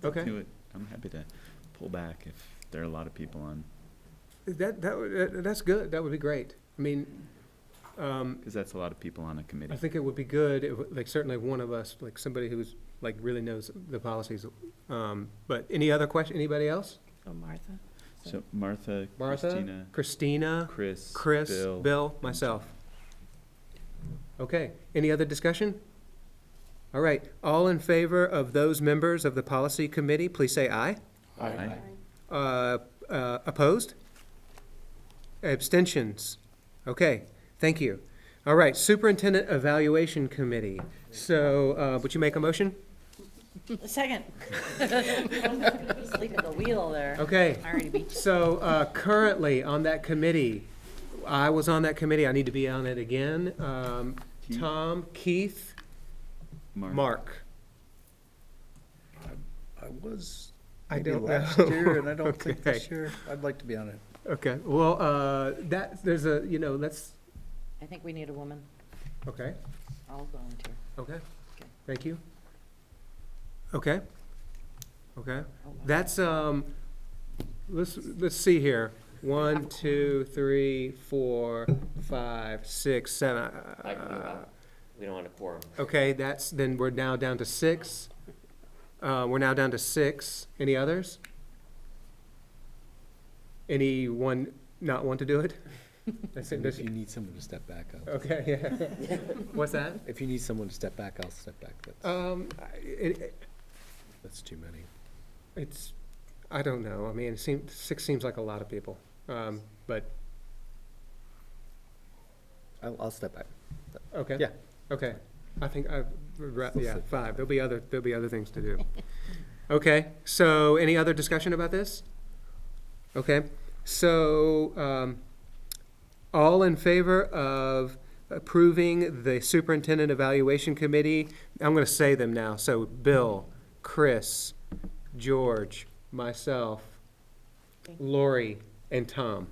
[SPEAKER 13] okay.
[SPEAKER 5] do it. I'm happy to pull back if there are a lot of people on,
[SPEAKER 13] That's good, that would be great. I mean,
[SPEAKER 5] because that's a lot of people on a
[SPEAKER 13] I
[SPEAKER 5] committee.
[SPEAKER 13] think it would be good, like certainly one of us, like somebody who's like really knows the policies. But any other question, anybody else?
[SPEAKER 4] Oh, Martha.
[SPEAKER 5] So Martha,
[SPEAKER 13] Martha, Christina,
[SPEAKER 5] Chris,
[SPEAKER 13] Bill, myself. Okay, any other discussion? All right, all in favor of those members of the policy committee, please say aye.
[SPEAKER 5] Aye.
[SPEAKER 13] Opposed? Abstentions? Okay, thank you. All right, Superintendent Evaluation Committee. So, would you make a motion?
[SPEAKER 4] Second. Sleep at the wheel there.
[SPEAKER 13] Okay.
[SPEAKER 4] I already beat you.
[SPEAKER 13] So, currently on that committee, I was on that committee, I need to be on it again.
[SPEAKER 5] Keith.
[SPEAKER 13] Tom, Keith, Mark.
[SPEAKER 2] I was
[SPEAKER 13] I
[SPEAKER 2] maybe
[SPEAKER 13] don't
[SPEAKER 2] last
[SPEAKER 13] know.
[SPEAKER 2] year, and I don't think this
[SPEAKER 13] Okay.
[SPEAKER 2] year. I'd like to be on it.
[SPEAKER 13] Okay, well, there's a, let's,
[SPEAKER 4] I think we need a woman.
[SPEAKER 13] okay,
[SPEAKER 4] I'll volunteer.
[SPEAKER 13] okay,
[SPEAKER 4] Okay.
[SPEAKER 13] thank you. Okay, okay,
[SPEAKER 4] Oh, wow.
[SPEAKER 13] that's, let's see here. 1, 2, 3, 4, 5, 6, 7.
[SPEAKER 10] I can do that. We don't want a quorum.
[SPEAKER 13] Okay, then we're now down to 6. We're now down to 6. Any others? Anyone not want to do it? That's it,
[SPEAKER 11] If you need someone to step back,
[SPEAKER 13] okay, yeah. What's that?
[SPEAKER 11] if you need someone to step back, I'll step back. That's too many.
[SPEAKER 13] It's, I don't know. I mean, 6 seems like a lot of people. But,
[SPEAKER 11] I'll step back.
[SPEAKER 13] okay.
[SPEAKER 11] Yeah.
[SPEAKER 13] Okay. I think yeah, 5. There'll be other things to do. Okay, so any other discussion about this? Okay, so, all in favor of approving the Superintendent Evaluation Committee? I'm gonna say them now. So Bill, Chris, George, myself, Lori, and Tom.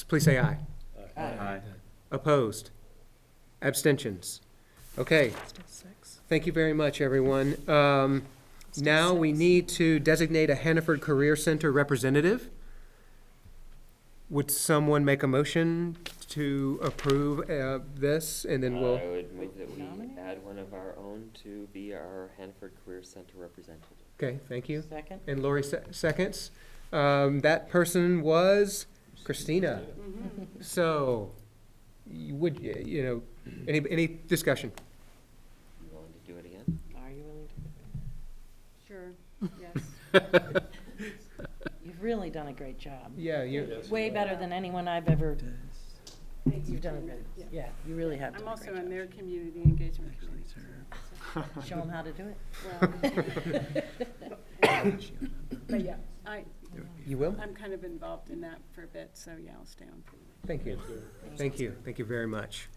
[SPEAKER 13] Please say aye.
[SPEAKER 5] Aye.
[SPEAKER 13] Opposed? Abstentions? Okay. Thank you very much, everyone. Now we need to designate a Hannaford Career Center representative. Would someone make a motion to approve this, and then we'll,
[SPEAKER 10] I would move that we add one of our own to be our Hanford Career Center representative.
[SPEAKER 13] okay, thank you.
[SPEAKER 4] Second?
[SPEAKER 13] And Lori seconds. That person was Christina. So, any discussion?
[SPEAKER 10] You willing to do it again?
[SPEAKER 4] Are you willing to?
[SPEAKER 9] Sure, yes.
[SPEAKER 4] You've really done a great job.
[SPEAKER 13] Yeah,
[SPEAKER 4] Way better than anyone I've ever, you've done a great, yeah, you really have
[SPEAKER 9] I'm
[SPEAKER 4] done a
[SPEAKER 9] also
[SPEAKER 4] great
[SPEAKER 9] in
[SPEAKER 4] job.
[SPEAKER 9] their community engagement committee.
[SPEAKER 4] Show them how to do it.
[SPEAKER 9] Well, but yeah,
[SPEAKER 13] you will?
[SPEAKER 9] I'm kind of involved in that for a bit, so yeah, I'll stay on for a
[SPEAKER 13] Thank you. Thank you. Thank you very much.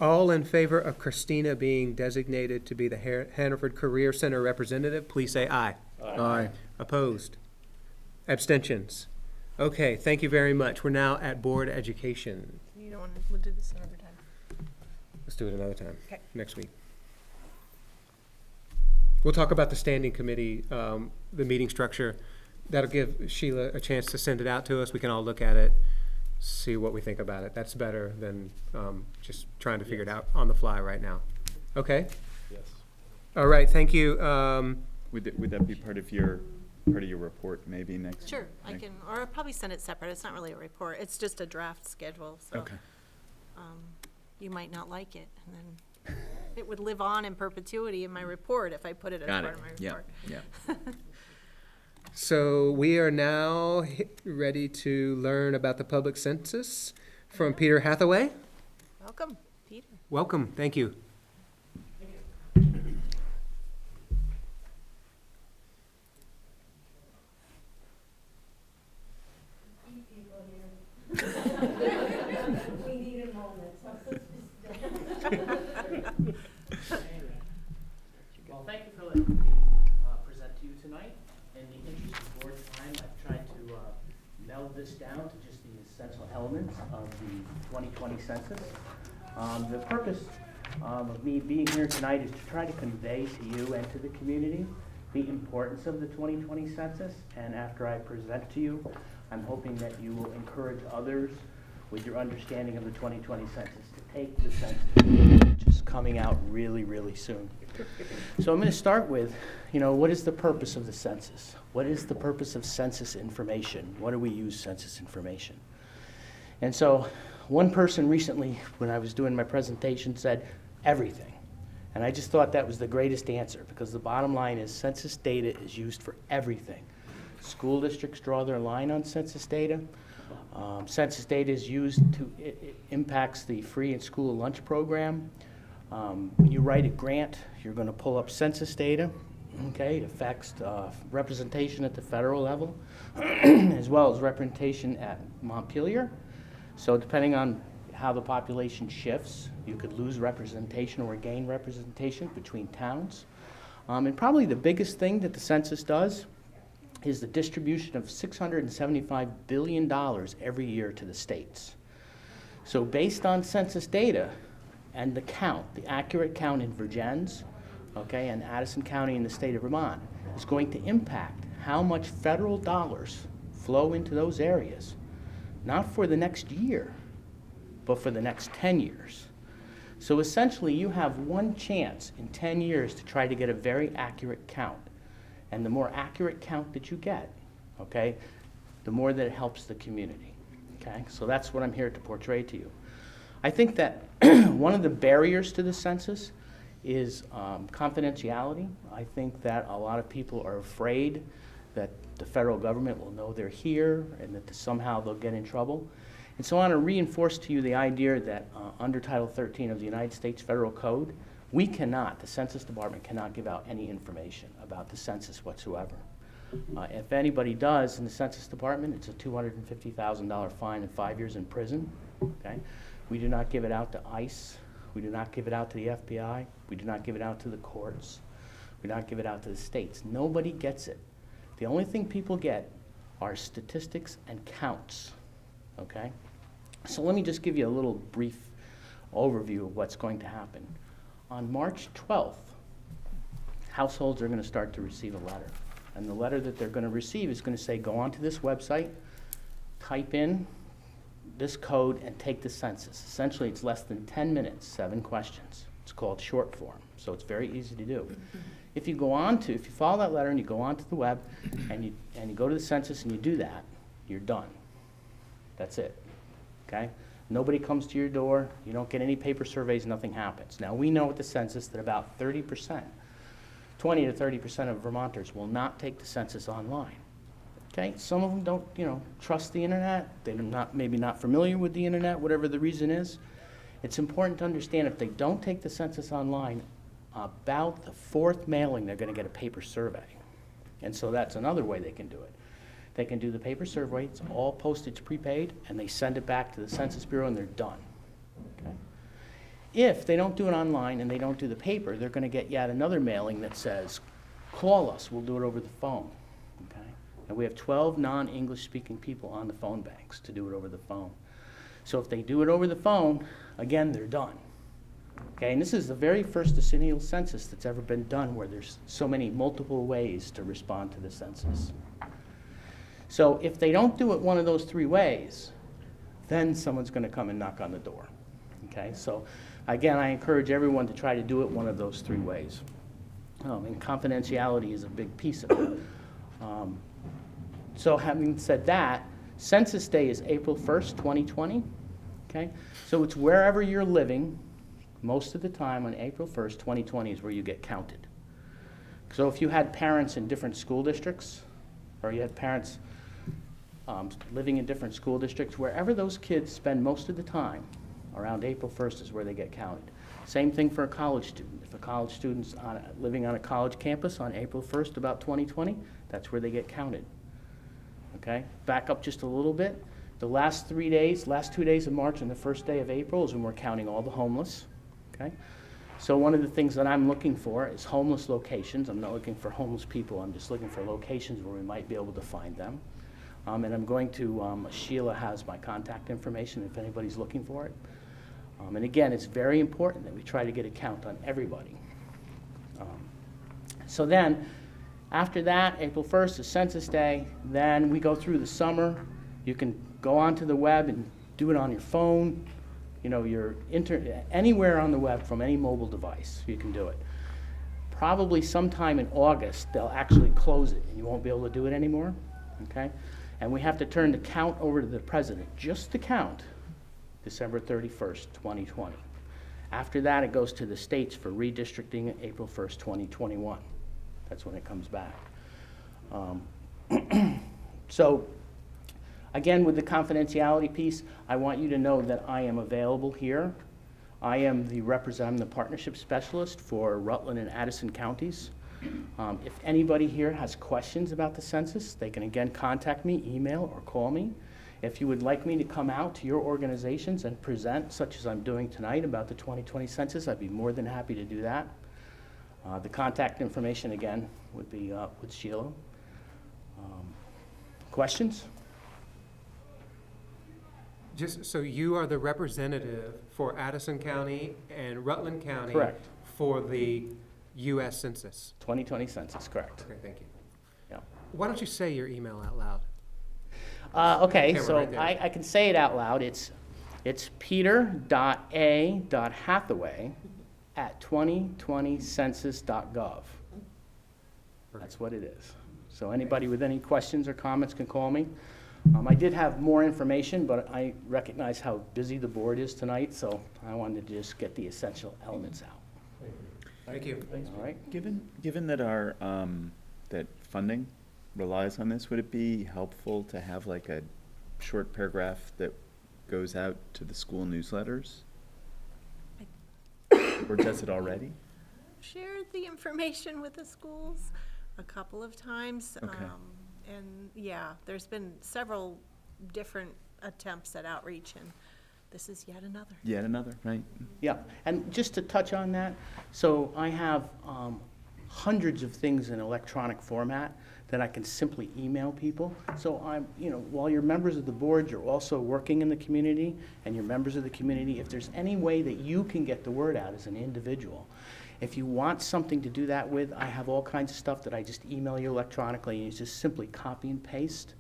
[SPEAKER 13] All in favor of Christina being designated to be the Hannaford Career Center representative, please say aye.
[SPEAKER 2] Aye.
[SPEAKER 13] Opposed? Abstentions? Okay, thank you very much. We're now at Board Education.
[SPEAKER 1] You don't want to, we'll do this another time.
[SPEAKER 13] Let's do it another time,
[SPEAKER 1] Okay.
[SPEAKER 13] next week. We'll talk about the standing committee, the meeting structure. That'll give Sheila a chance to send it out to us. We can all look at it, see what we think about it. That's better than just trying to figure it out on the fly right now. Okay?
[SPEAKER 11] Yes.
[SPEAKER 13] All right, thank you.
[SPEAKER 5] Would that be part of your report maybe next?
[SPEAKER 1] Sure, I can, or I'll probably send it separate. It's not really a report. It's just a draft schedule, so.
[SPEAKER 5] Okay.
[SPEAKER 1] You might not like it, and then it would live on in perpetuity in my report if I put it as
[SPEAKER 5] Got
[SPEAKER 1] part
[SPEAKER 5] it.
[SPEAKER 1] of my
[SPEAKER 5] Yeah,
[SPEAKER 1] report.
[SPEAKER 5] yeah.
[SPEAKER 13] So we are now ready to learn about the public census from Peter Hathaway.
[SPEAKER 1] Welcome, Peter.
[SPEAKER 13] Welcome, thank you.
[SPEAKER 8] We need a moment.
[SPEAKER 14] Well, thank you for letting me present to you tonight. In the interest of board time, I've tried to meld this down to just the essential elements of the 2020 census. The purpose of me being here tonight is to try to convey to you and to the community the importance of the 2020 census. And after I present to you, I'm hoping that you will encourage others with your understanding of the 2020 census to take the census, which is coming out really, really soon. So I'm going to start with, what is the purpose of the census? What is the purpose of census information? What do we use census information? And so one person recently, when I was doing my presentation, said everything. And I just thought that was the greatest answer, because the bottom line is census data is used for everything. School districts draw their line on census data. Census data is used it impacts the free and school lunch program. When you write a grant, you're going to pull up census data. Okay, it affects representation at the federal level, as well as representation at Montpelier. So depending on how the population shifts, you could lose representation or gain representation between towns. And probably the biggest thing that the census does is the distribution of $675 billion every year to the states. So based on census data and the count, the accurate count in Virgins, okay, and Addison County in the state of Vermont, is going to impact how much federal dollars flow into those areas, not for the next year, but for the next 10 years. So essentially, you have one chance in 10 years to try to get a very accurate count. And the more accurate count that you get, okay, the more that it helps the community, okay? So that's what I'm here to portray to you. I think that one of the barriers to the census is confidentiality. I think that a lot of people are afraid that the federal government will know they're here and that somehow they'll get in trouble. And so I want to reinforce to you the idea that under Title 13 of the United States Federal Code, we cannot, the Census Department cannot give out any information about the census whatsoever. If anybody does in the Census Department, it's a $250,000 fine and 5 years in prison, okay? We do not give it out to ICE. We do not give it out to the FBI. We do not give it out to the courts. We do not give it out to the states. Nobody gets it. The only thing people get are statistics and counts, okay? So let me just give you a little brief overview of what's going to happen. On March 12th, households are going to start to receive a letter. And the letter that they're going to receive is going to say, go onto this website, type in this code, and take the census. Essentially, it's less than 10 minutes, 7 questions. It's called short form, so it's very easy to do. If you follow that letter and you go onto the web and you go to the census and you do that, you're done. That's it, okay? Nobody comes to your door, you don't get any paper surveys, nothing happens. Now, we know with the census that about 30%, 20 to 30% of Vermonters will not take the census online. Okay, some of them don't, trust the internet. They're maybe not familiar with the internet, whatever the reason is. It's important to understand if they don't take the census online, about the 4th mailing, they're going to get a paper survey. And so that's another way they can do it. They can do the paper survey, it's all postage prepaid, and they send it back to the Census Bureau and they're done. Okay? If they don't do it online and they don't do the paper, they're going to get yet another mailing that says, call us, we'll do it over the phone. Okay? And we have 12 non-English speaking people on the phone banks to do it over the phone. So if they do it over the phone, again, they're done. Okay, and this is the very first decennial census that's ever been done where there's so many multiple ways to respond to the census. So if they don't do it one of those 3 ways, then someone's going to come and knock on the door. Okay, so again, I encourage everyone to try to do it one of those 3 ways. And confidentiality is a big piece of it. So having said that, Census Day is April 1st, 2020. Okay, so it's wherever you're living. Most of the time on April 1st, 2020 is where you get counted. So if you had parents in different school districts, or you had parents living in different school districts, wherever those kids spend most of the time, around April 1st is where they get counted. Same thing for a college student. If a college student's living on a college campus on April 1st, about 2020, that's where they get counted. Okay? Back up just a little bit. The last 2 days of March and the first day of April is when we're counting all the homeless. Okay? So one of the things that I'm looking for is homeless locations. I'm not looking for homeless people. I'm just looking for locations where we might be able to find them. And I'm going to, Sheila has my contact information if anybody's looking for it. And again, it's very important that we try to get a count on everybody. So then, after that, April 1st is Census Day. Then we go through the summer. You can go onto the web and do it on your phone. your anywhere on the web from any mobile device, you can do it. Probably sometime in August, they'll actually close it, and you won't be able to do it anymore, okay? And we have to turn the count over to the president, just the count, December 31st, 2020. After that, it goes to the states for redistricting April 1st, 2021. That's when it comes back. So, again, with the confidentiality piece, I want you to know that I am available here. I am I'm the partnership specialist for Rutland and Addison counties. If anybody here has questions about the census, they can again contact me, email, or call me. If you would like me to come out to your organizations and present, such as I'm doing tonight about the 2020 census, I'd be more than happy to do that. The contact information, again, would be with Sheila. Questions?
[SPEAKER 13] Just, so you are the representative for Addison County and Rutland County?
[SPEAKER 14] Correct.
[SPEAKER 13] For the US Census?
[SPEAKER 14] 2020 census, correct.
[SPEAKER 13] Okay, thank you.
[SPEAKER 14] Yeah.
[SPEAKER 13] Why don't you say your email out loud?
[SPEAKER 14] Okay,
[SPEAKER 13] Camera
[SPEAKER 14] so
[SPEAKER 13] right there.
[SPEAKER 14] I can say it out loud. It's peter.a.hathaway@2020census.gov. That's what it is. So anybody with any questions or comments can call me. I did have more information, but I recognize how busy the board is tonight, so I wanted to just get the essential elements out.
[SPEAKER 13] Thank you.
[SPEAKER 14] All right?
[SPEAKER 15] Given that our, that funding relies on this, would it be helpful to have like a short paragraph that goes out to the school newsletters? Or does it already?
[SPEAKER 1] Shared the information with the schools a couple of times.
[SPEAKER 15] Okay.
[SPEAKER 1] And yeah, there's been several different attempts at outreach, and this is yet another.
[SPEAKER 15] Yet another, right?
[SPEAKER 14] Yeah, and just to touch on that, so I have hundreds of things in electronic format that I can simply email people. So while you're members of the board, you're also working in the community, and you're members of the community. If there's any way that you can get the word out as an individual, if you want something to do that with, I have all kinds of stuff that I just email you electronically, and you just simply copy and paste.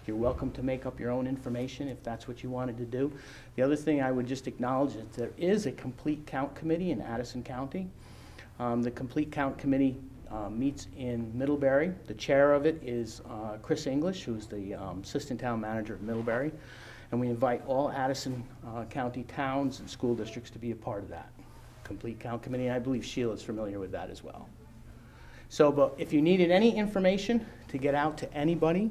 [SPEAKER 14] You're welcome to make up your own information if that's what you wanted to do. The other thing I would just acknowledge is there is a complete count committee in Addison County. The complete count committee meets in Middlebury. The chair of it is Chris English, who's the assistant town manager of Middlebury. And we invite all Addison County towns and school districts to be a part of that complete count committee. And I believe Sheila's familiar with that as well. So, but if you needed any information to get out to anybody,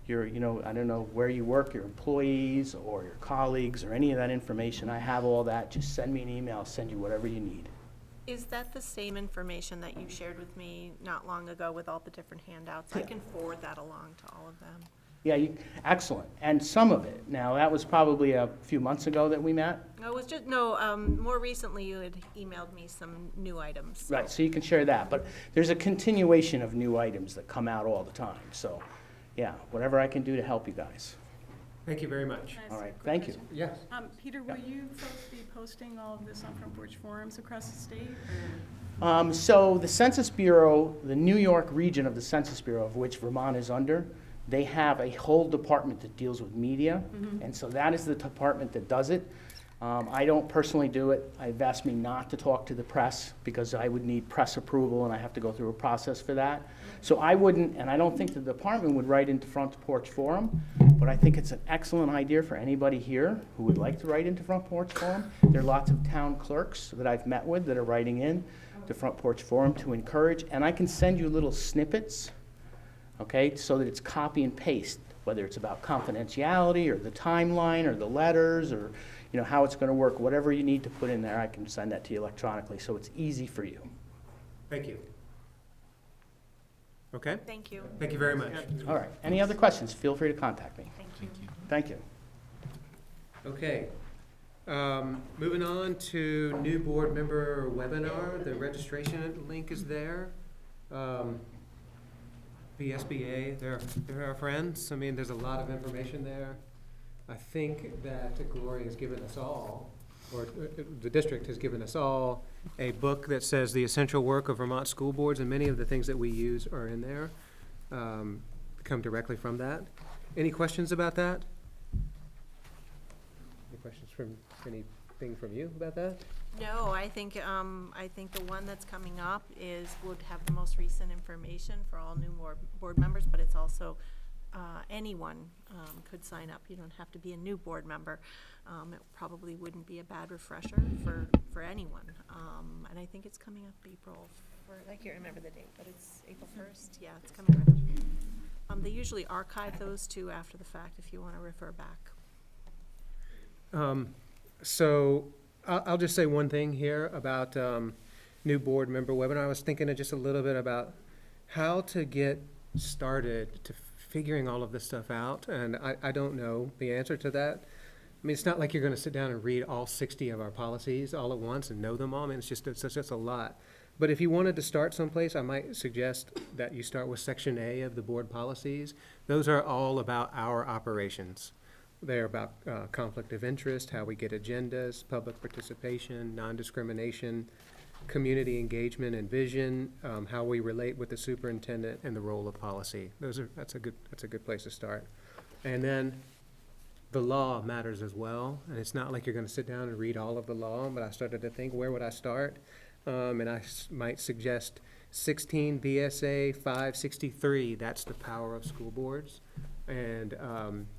[SPEAKER 14] I don't know where you work, your employees or your colleagues or any of that information, I have all that. Just send me an email, I'll send you whatever you need.
[SPEAKER 1] Is that the same information that you shared with me not long ago with all the different handouts? I
[SPEAKER 14] Yeah.
[SPEAKER 1] can forward that along to all of them.
[SPEAKER 14] Yeah, excellent. And some of it, now that was probably a few months ago that we met.
[SPEAKER 1] No, it was just, more recently you had emailed me some new items.
[SPEAKER 14] Right, so you can share that. But there's a continuation of new items that come out all the time. So, yeah, whatever I can do to help you guys.
[SPEAKER 13] Thank you very much.
[SPEAKER 9] Can I ask
[SPEAKER 14] All
[SPEAKER 9] a
[SPEAKER 14] right,
[SPEAKER 9] quick
[SPEAKER 14] thank you.
[SPEAKER 9] question?
[SPEAKER 13] Yes.
[SPEAKER 9] Peter, will you folks be posting all of this on Front Porch Forums across the state?
[SPEAKER 14] So the Census Bureau, the New York region of the Census Bureau, of which Vermont is under, they have a whole department that deals with media, and so that is the department that does it. I don't personally do it. They've asked me not to talk to the press because I would need press approval and I have to go through a process for that. So I wouldn't, and I don't think the department would write into Front Porch Forum, but I think it's an excellent idea for anybody here who would like to write into Front Porch Forum. There are lots of town clerks that I've met with that are writing in to Front Porch Forum to encourage, and I can send you little snippets, okay, so that it's copy and paste, whether it's about confidentiality or the timeline or the letters or how it's going to work. Whatever you need to put in there, I can send that to you electronically, so it's easy for you.
[SPEAKER 13] Thank you. Okay?
[SPEAKER 1] Thank you.
[SPEAKER 13] Thank you very much.
[SPEAKER 14] All right. Any other questions? Feel free to contact me.
[SPEAKER 1] Thank you.
[SPEAKER 14] Thank you.
[SPEAKER 13] Okay. Moving on to new board member webinar. The registration link is there. VSBA, they're our friends. I mean, there's a lot of information there. I think that Gloria has given us all, or the district has given us all, a book that says the essential work of Vermont school boards, and many of the things that we use are in there, come directly from that. Any questions about that? Any questions from any anything from you about that?
[SPEAKER 1] No, I think the one that's coming up would have the most recent information for all new board members, but it's also, anyone, could sign up. You don't have to be a new board member. It probably wouldn't be a bad refresher for anyone. And I think it's coming up I can't remember the date, but it's April 1st. Yeah, it's coming right up. They usually archive those two after the fact if you want to refer back.
[SPEAKER 13] So I'll just say one thing here about new board member webinar. I was thinking just a little bit about how to get started to figuring all of this stuff out, and I don't know the answer to that. I mean, it's not like you're going to sit down and read all 60 of our policies all at once and know them all. I mean, it's just a lot. But if you wanted to start someplace, I might suggest that you start with Section A of the board policies. Those are all about our operations. They're about conflict of interest, how we get agendas, public participation, non-discrimination, community engagement and vision, how we relate with the superintendent, and the role of policy. That's a good place to start. And then the law matters as well. And it's not like you're going to sit down and read all of the law, but I started to think, where would I start? And I might suggest 16 VSA 563. That's the power of school boards. And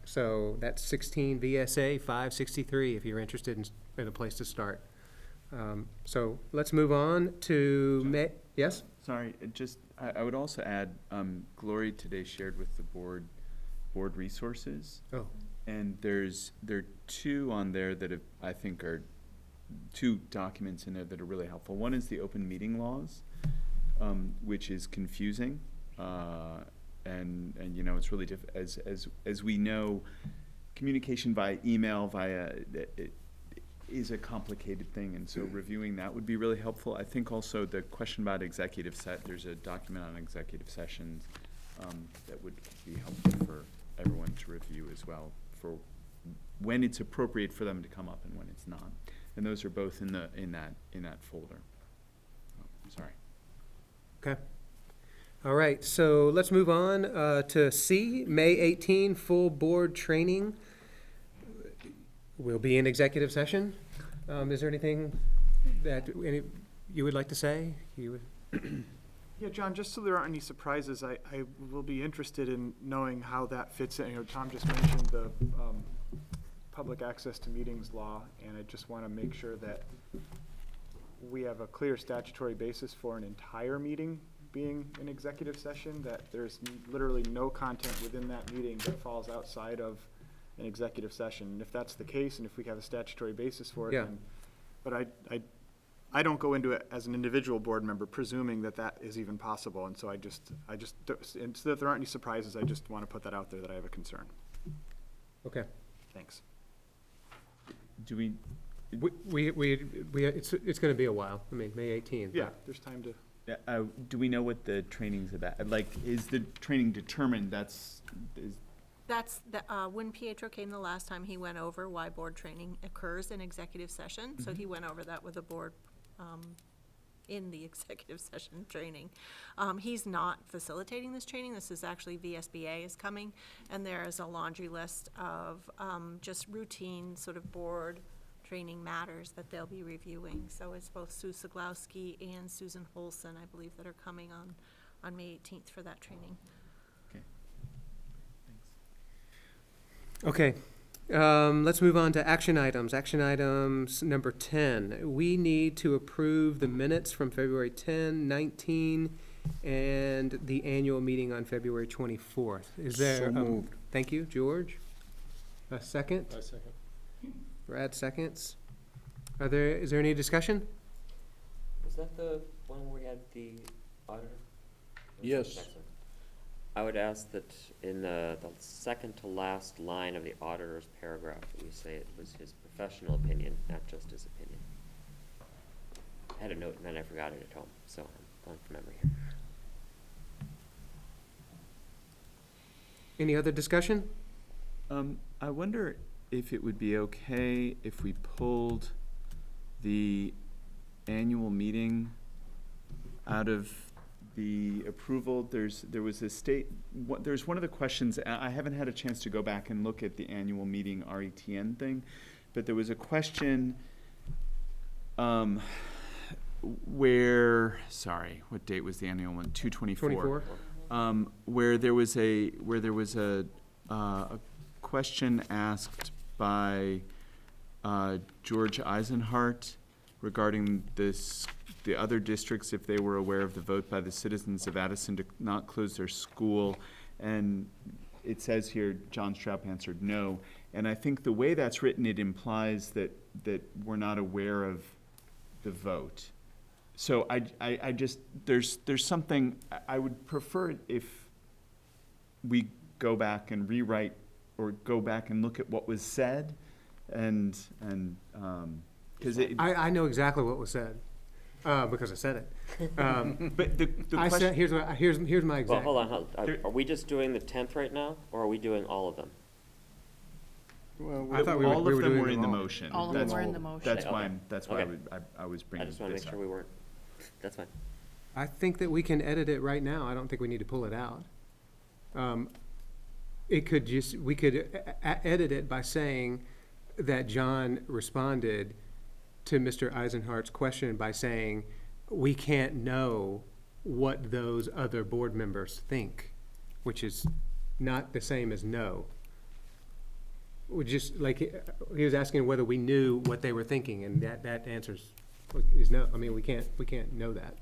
[SPEAKER 13] so that's 16 VSA 563 if you're interested in a place to start. So let's move on to yes?
[SPEAKER 15] Sorry, I would also add, Glory today shared with the board resources.
[SPEAKER 13] Oh.
[SPEAKER 15] And there are two on there that I think are two documents in there that are really helpful. One is the open meeting laws, which is confusing. And you know, it's really as we know, communication via email, it is a complicated thing, and so reviewing that would be really helpful. I think also the question about there's a document on executive sessions that would be helpful for everyone to review as well, for when it's appropriate for them to come up and when it's not. And those are both in that folder. Sorry.
[SPEAKER 13] Okay. All right, so let's move on to C, May 18, full board training. We'll be in executive session. Is there anything that you would like to say?
[SPEAKER 7] Yeah, John, just so there aren't any surprises, I will be interested in knowing how that fits in. You know, Tom just mentioned the public access to meetings law, and I just want to make sure that we have a clear statutory basis for an entire meeting being an executive session, that there's literally no content within that meeting that falls outside of an executive session. And if that's the case, and if we have a statutory basis for it,
[SPEAKER 13] Yeah.
[SPEAKER 7] then, but I don't go into it as an individual board member presuming that is even possible, and so I just, and so that there aren't any surprises, I just want to put that out there that I have a concern.
[SPEAKER 13] Okay.
[SPEAKER 7] Thanks.
[SPEAKER 15] Do we?
[SPEAKER 13] It's going to be a while. I mean, May 18th.
[SPEAKER 7] Yeah, there's time to.
[SPEAKER 15] Yeah, do we know what the training's about? Like, is the training determined?
[SPEAKER 1] When Pietro came the last time, he went over why board training occurs in executive session. So he went over that with the board in the executive session training. He's not facilitating this training. This is actually VSBA is coming, and there is a laundry list of just routine sort of board training matters that they'll be reviewing. So it's both Sue Siglowski and Susan Holson, I believe, that are coming on May 18th for that training.
[SPEAKER 15] Okay. Thanks.
[SPEAKER 13] Okay. Let's move on to action items. Action items number 10. We need to approve the minutes from February 10, 19, and the annual meeting on February 24th. Is there?
[SPEAKER 2] So moved.
[SPEAKER 13] Thank you, George. A second?
[SPEAKER 2] A second.
[SPEAKER 13] Brad seconds. Is there any discussion?
[SPEAKER 10] Was that the one where we had the auditor?
[SPEAKER 2] Yes.
[SPEAKER 10] Excellent. I would ask that in the second to last line of the auditor's paragraph, that we say it was his professional opinion, not just his opinion. I had a note and then I forgot it at home, so I'm going from memory here.
[SPEAKER 13] Any other discussion?
[SPEAKER 15] I wonder if it would be okay if we pulled the annual meeting out of the approval. There's one of the questions, I haven't had a chance to go back and look at the annual meeting RETN thing, but there was a question sorry, what date was the annual one? 2/24.
[SPEAKER 13] 24?
[SPEAKER 15] Where there was a question asked by George Eisenhart regarding the other districts, if they were aware of the vote by the citizens of Addison to not close their school. And it says here, John Straub answered no. And I think the way that's written, it implies that we're not aware of the vote. So I just, there's something, I would prefer it if we go back and rewrite or go back and look at what was said and because
[SPEAKER 13] I know exactly what was said, because I said it.
[SPEAKER 15] But the
[SPEAKER 13] I said,
[SPEAKER 15] question,
[SPEAKER 13] here's my
[SPEAKER 10] Well,
[SPEAKER 13] exact.
[SPEAKER 10] hold on, are we just doing the 10th right now, or are we doing all of them?
[SPEAKER 13] I thought we were
[SPEAKER 15] all of them
[SPEAKER 13] doing
[SPEAKER 15] were
[SPEAKER 13] them
[SPEAKER 15] in the
[SPEAKER 13] all.
[SPEAKER 15] motion.
[SPEAKER 12] All of them were in the motion.
[SPEAKER 15] That's why,
[SPEAKER 10] Okay.
[SPEAKER 15] that's why
[SPEAKER 10] Okay.
[SPEAKER 15] I was
[SPEAKER 10] I
[SPEAKER 15] bringing
[SPEAKER 10] just want to
[SPEAKER 15] this
[SPEAKER 10] make
[SPEAKER 15] up.
[SPEAKER 10] sure we weren't, that's fine.
[SPEAKER 13] I think that we can edit it right now. I don't think we need to pull it out. We could edit it by saying that John responded to Mr. Eisenhart's question by saying, we can't know what those other board members think, which is not the same as no. We just, like, he was asking whether we knew what they were thinking, and that answer is no. I mean, we can't know that.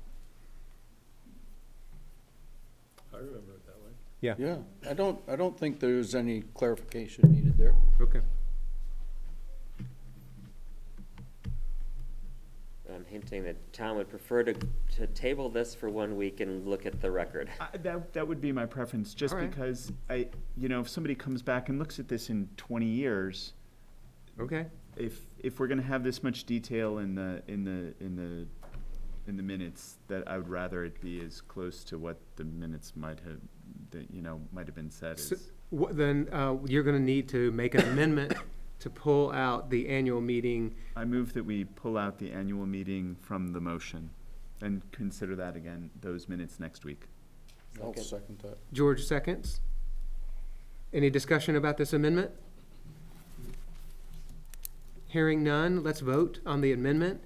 [SPEAKER 2] I remember it that way.
[SPEAKER 13] Yeah.
[SPEAKER 2] Yeah, I don't think there's any clarification needed there.
[SPEAKER 13] Okay.
[SPEAKER 10] I'm hinting that town would prefer to table this for 1 week and look at the record.
[SPEAKER 15] That would be my preference, just
[SPEAKER 13] All right.
[SPEAKER 15] because if somebody comes back and looks at this in 20 years,
[SPEAKER 13] Okay.
[SPEAKER 15] if we're gonna have this much detail in the minutes, that I would rather it be as close to what the minutes might have been said
[SPEAKER 13] So,
[SPEAKER 15] as.
[SPEAKER 13] Then you're going to need to make an amendment to pull out the annual meeting.
[SPEAKER 15] I move that we pull out the annual meeting from the motion and consider that again, those minutes next week.
[SPEAKER 2] I'll
[SPEAKER 10] Okay.
[SPEAKER 2] second that.
[SPEAKER 13] George seconds. Any discussion about this amendment? Hearing none, let's vote on the amendment.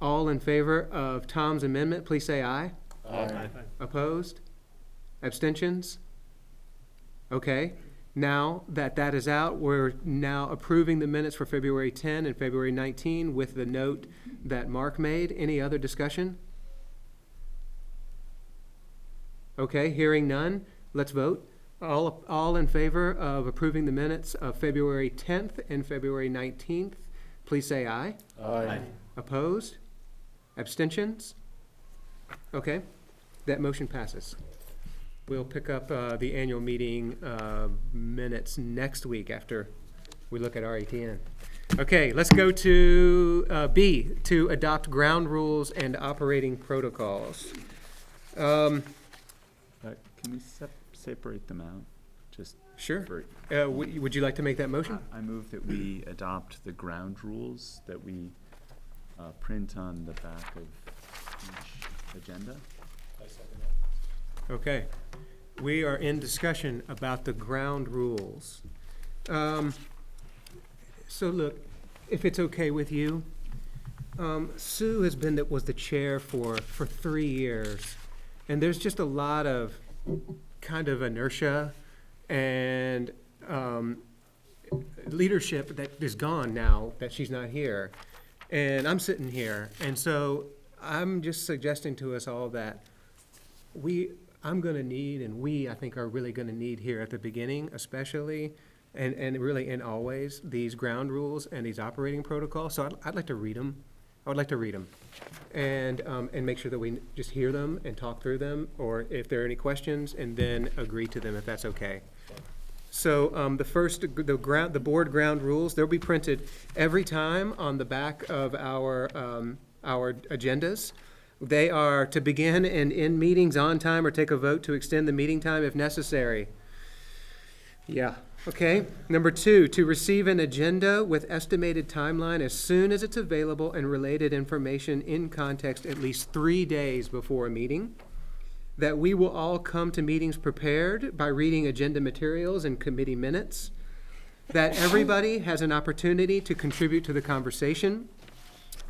[SPEAKER 13] All in favor of Tom's amendment, please say aye.
[SPEAKER 2] Aye.
[SPEAKER 13] Opposed? Abstentions? Okay. Now that that is out, we're now approving the minutes for February 10 and February 19 with the note that Mark made. Any other discussion? Okay, hearing none, let's vote. All in favor of approving the minutes of February 10th and February 19th, please say aye.
[SPEAKER 2] Aye.
[SPEAKER 13] Opposed? Abstentions? Okay, that motion passes. We'll pick up the annual meeting minutes next week after we look at RETN. Okay, let's go to B, to adopt ground rules and operating protocols.
[SPEAKER 15] Can we separate them out? Just
[SPEAKER 13] Sure.
[SPEAKER 15] for,
[SPEAKER 13] Would you like to make that motion?
[SPEAKER 15] I move that we adopt the ground rules that we print on the back of each agenda.
[SPEAKER 13] Okay, we are in discussion about the ground rules. So look, if it's okay with you, Sue was the chair for 3 years, and there's just a lot of kind of inertia and leadership that is gone now that she's not here. And I'm sitting here, and so I'm just suggesting to us all that I'm gonna need, and I think are really gonna need here at the beginning especially, and really and always, these ground rules and these operating protocols. So I'd like to read them. I would like to read them and make sure that we just hear them and talk through them, or if there are any questions, and then agree to them if that's okay. So the board ground rules, they'll be printed every time on the back of our agendas. They are to begin and end meetings on time or take a vote to extend the meeting time if necessary. Yeah, okay. Number 2, to receive an agenda with estimated timeline as soon as it's available and related information in context at least 3 days before a meeting. That we will all come to meetings prepared by reading agenda materials and committee minutes. That everybody has an opportunity to contribute to the conversation.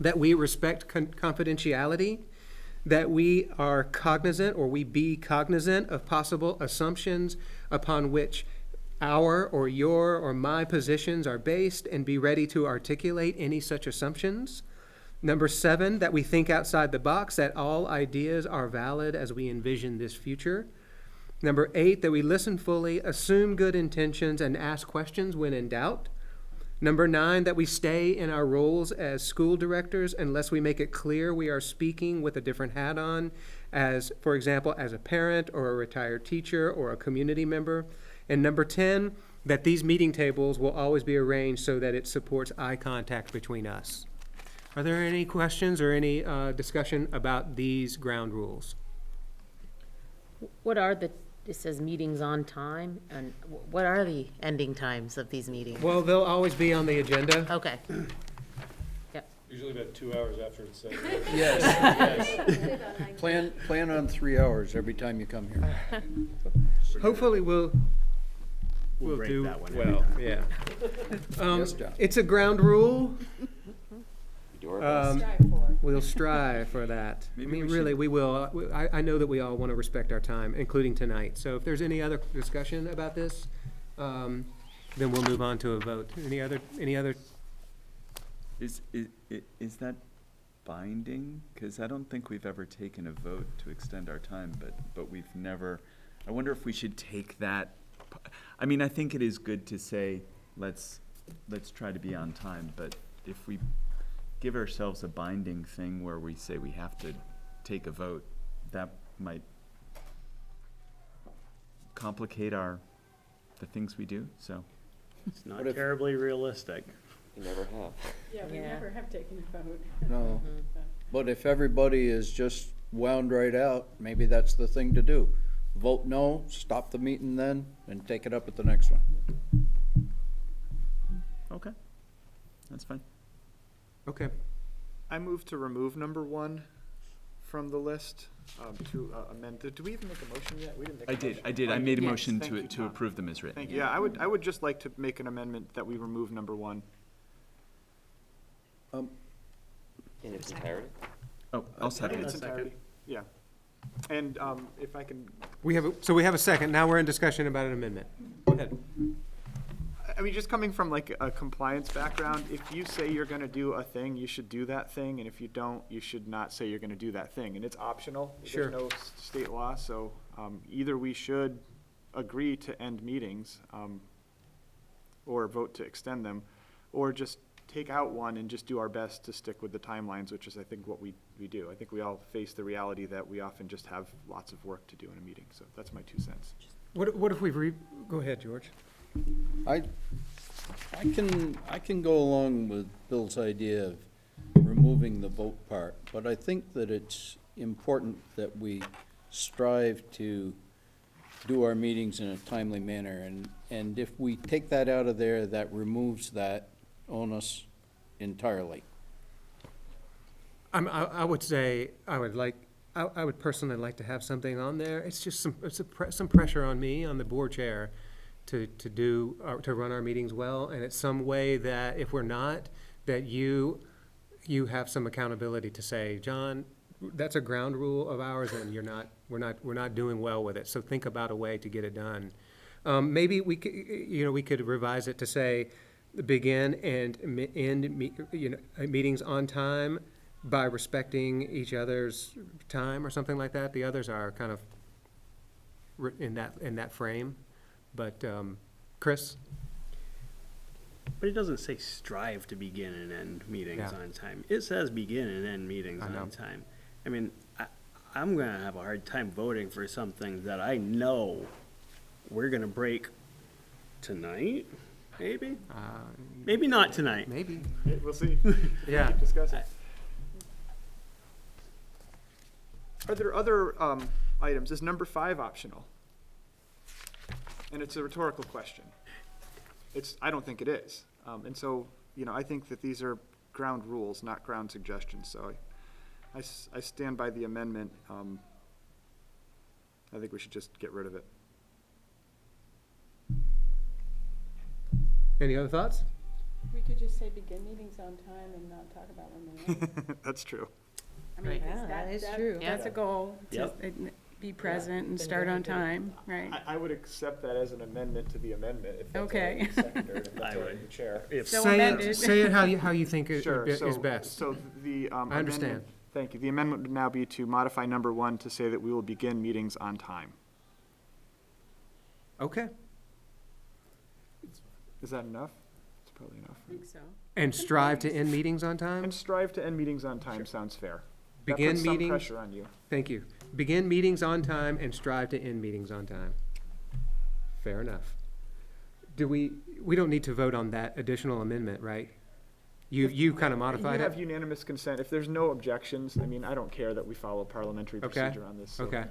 [SPEAKER 13] that we respect confidentiality, that we are cognizant, or we be cognizant of possible assumptions upon which our or your or my positions are based, and be ready to articulate any such assumptions. Number 7, that we think outside the box, that all ideas are valid as we envision this future. Number 8, that we listen fully, assume good intentions, and ask questions when in doubt. Number 9, that we stay in our roles as school directors unless we make it clear we are speaking with a different hat on, as, for example, as a parent or a retired teacher or a community member. And number 10, that these meeting tables will always be arranged so that it supports eye contact between us. Are there any questions or any discussion about these ground rules?
[SPEAKER 16] What are it says meetings on time, and what are the ending times of these meetings?
[SPEAKER 13] Well, they'll always be on the agenda.
[SPEAKER 16] Okay. Yep.
[SPEAKER 17] Usually about 2 hours after it's said.
[SPEAKER 2] Yes. Plan on 3 hours every time you come here.
[SPEAKER 13] Hopefully we'll
[SPEAKER 6] break
[SPEAKER 13] do
[SPEAKER 6] that one every
[SPEAKER 13] well,
[SPEAKER 6] time.
[SPEAKER 13] yeah.
[SPEAKER 2] Yes, John.
[SPEAKER 13] It's a ground rule.
[SPEAKER 10] Do our best.
[SPEAKER 13] We'll strive for that. I
[SPEAKER 15] Maybe
[SPEAKER 13] mean,
[SPEAKER 15] we
[SPEAKER 13] really,
[SPEAKER 15] should-
[SPEAKER 13] we will. I know that we all want to respect our time, including tonight. So if there's any other discussion about this, then we'll move on to a vote. Any other?
[SPEAKER 15] Is that binding? Because I don't think we've ever taken a vote to extend our time, but we've never, I wonder if we should take that. I mean, I think it is good to say, let's try to be on time, but if we give ourselves a binding thing where we say we have to take a vote, that might complicate the things we do, so.
[SPEAKER 6] It's not terribly realistic.
[SPEAKER 10] We never have.
[SPEAKER 9] Yeah, we
[SPEAKER 16] Yeah.
[SPEAKER 9] never have taken a vote.
[SPEAKER 2] No, but if everybody is just wound right out, maybe that's the thing to do. Vote no, stop the meeting then, and take it up at the next one.
[SPEAKER 15] Okay, that's fine.
[SPEAKER 13] Okay.
[SPEAKER 7] I move to remove number 1 from the list, to amend. Did we even make a motion yet? We didn't make a motion.
[SPEAKER 15] I did. I
[SPEAKER 7] Oh,
[SPEAKER 15] made a
[SPEAKER 7] yes.
[SPEAKER 15] motion
[SPEAKER 7] Thank you,
[SPEAKER 15] to
[SPEAKER 7] Tom.
[SPEAKER 15] approve them as written.
[SPEAKER 7] Thank you. Yeah, I would just like to make an amendment that we remove number 1.
[SPEAKER 10] In its entirety?
[SPEAKER 15] Oh, I'll
[SPEAKER 7] In
[SPEAKER 15] second
[SPEAKER 7] its
[SPEAKER 15] it.
[SPEAKER 7] entirety, yeah. And if I can,
[SPEAKER 13] We have a second. Now we're in discussion about an amendment. Go ahead.
[SPEAKER 7] I mean, just coming from like a compliance background, if you say you're gonna do a thing, you should do that thing, and if you don't, you should not say you're gonna do that thing, and it's optional.
[SPEAKER 13] Sure.
[SPEAKER 7] There's no state law, so, either we should agree to end meetings, or vote to extend them, or just take out one and just do our best to stick with the timelines, which is, I think, what we do. I think we all face the reality that we often just have lots of work to do in a meeting, so that's my 2 cents.
[SPEAKER 13] What if we go ahead, George.
[SPEAKER 2] I can go along with Bill's idea of removing the vote part, but I think that it's important that we strive to do our meetings in a timely manner, and if we take that out of there, that removes that onus entirely.
[SPEAKER 13] I would say, I would personally like to have something on there. It's just some pressure on me, on the board chair, to run our meetings well, and it's some way that if we're not, that you have some accountability to say, John, that's a ground rule of ours, and we're not doing well with it, so think about a way to get it done. Maybe we could revise it to say, begin and end meetings on time by respecting each other's time or something like that. The others are kind of in that frame. But, Chris?
[SPEAKER 6] But it doesn't say strive to begin and end meetings
[SPEAKER 13] Yeah.
[SPEAKER 6] on time. It says begin and end meetings
[SPEAKER 13] I know.
[SPEAKER 6] on time. I mean, I'm gonna have a hard time voting for something that I know we're gonna break tonight, maybe? Maybe not tonight.
[SPEAKER 13] Maybe.
[SPEAKER 7] We'll see.
[SPEAKER 13] Yeah.
[SPEAKER 7] Discuss it. Are there other items? Is number 5 optional? And it's a rhetorical question. I don't think it is. And so, I think that these are ground rules, not ground suggestions, so I stand by the amendment. I think we should just get rid of it.
[SPEAKER 13] Any other thoughts?
[SPEAKER 9] We could just say begin meetings on time and not talk about when they end.
[SPEAKER 7] That's true.
[SPEAKER 9] I mean,
[SPEAKER 4] Right.
[SPEAKER 9] 'cause
[SPEAKER 4] Yeah, that is true.
[SPEAKER 9] That's a goal, to
[SPEAKER 17] Yep.
[SPEAKER 9] be present and start on time, right?
[SPEAKER 7] I would accept that as an amendment to the amendment if that's
[SPEAKER 9] Okay.
[SPEAKER 7] already seconded, if
[SPEAKER 17] I
[SPEAKER 7] that's already
[SPEAKER 17] would.
[SPEAKER 7] the chair.
[SPEAKER 9] So
[SPEAKER 13] Say
[SPEAKER 9] amended.
[SPEAKER 13] it, say it how you think
[SPEAKER 7] Sure,
[SPEAKER 13] is best.
[SPEAKER 7] So the,
[SPEAKER 13] I understand.
[SPEAKER 7] amendment- Thank you. The amendment would now be to modify number 1 to say that we will begin meetings on time.
[SPEAKER 13] Okay.
[SPEAKER 7] Is that enough? It's probably enough.
[SPEAKER 9] I think so.
[SPEAKER 13] And strive to end meetings on time?
[SPEAKER 7] And strive to end meetings on time sounds fair. That
[SPEAKER 13] Begin
[SPEAKER 7] puts some
[SPEAKER 13] meetings-
[SPEAKER 7] pressure on you.
[SPEAKER 13] Thank you. Begin meetings on time and strive to end meetings on time. Fair enough. We don't need to vote on that additional amendment, right? You kind of modified
[SPEAKER 7] You
[SPEAKER 13] it?
[SPEAKER 7] have unanimous consent. If there's no objections, I mean, I don't care that we follow parliamentary
[SPEAKER 13] Okay.
[SPEAKER 7] procedure on this. so-
[SPEAKER 13] Okay.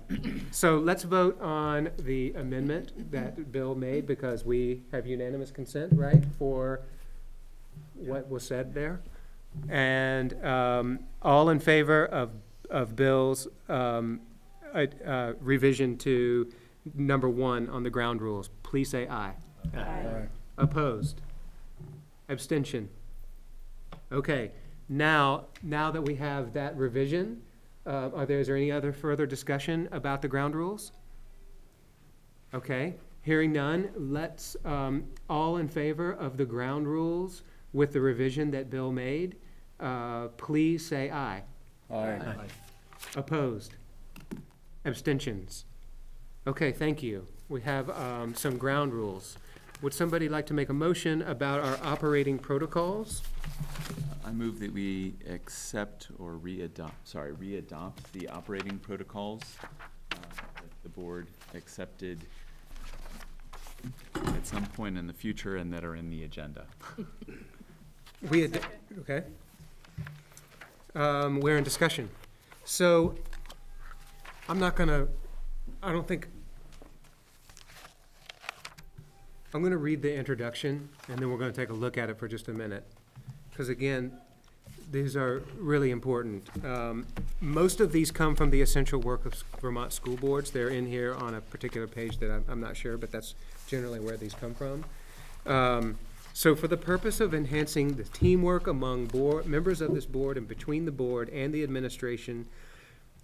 [SPEAKER 13] So let's vote on the amendment that Bill made because we have unanimous consent, right, for what was said there? And all in favor of Bill's revision to number 1 on the ground rules, please say aye.
[SPEAKER 9] Aye.
[SPEAKER 13] Opposed? Abstention? Okay, now that we have that revision, is there any other further discussion about the ground rules? Okay, hearing none, let's, all in favor of the ground rules with the revision that Bill made, please say aye.
[SPEAKER 2] Aye.
[SPEAKER 13] Opposed? Abstentions? Okay, thank you. We have some ground rules. Would somebody like to make a motion about our operating protocols?
[SPEAKER 15] I move that we accept or readopt the operating protocols that the board accepted at some point in the future and that are in the agenda.
[SPEAKER 13] Okay. We're in discussion. So, I'm gonna read the introduction, and then we're gonna take a look at it for just a minute. Because again, these are really important. Most of these come from the essential work of Vermont school boards. They're in here on a particular page that I'm not sure, but that's generally where these come from. So for the purpose of enhancing the teamwork among members of this board and between the board and the administration,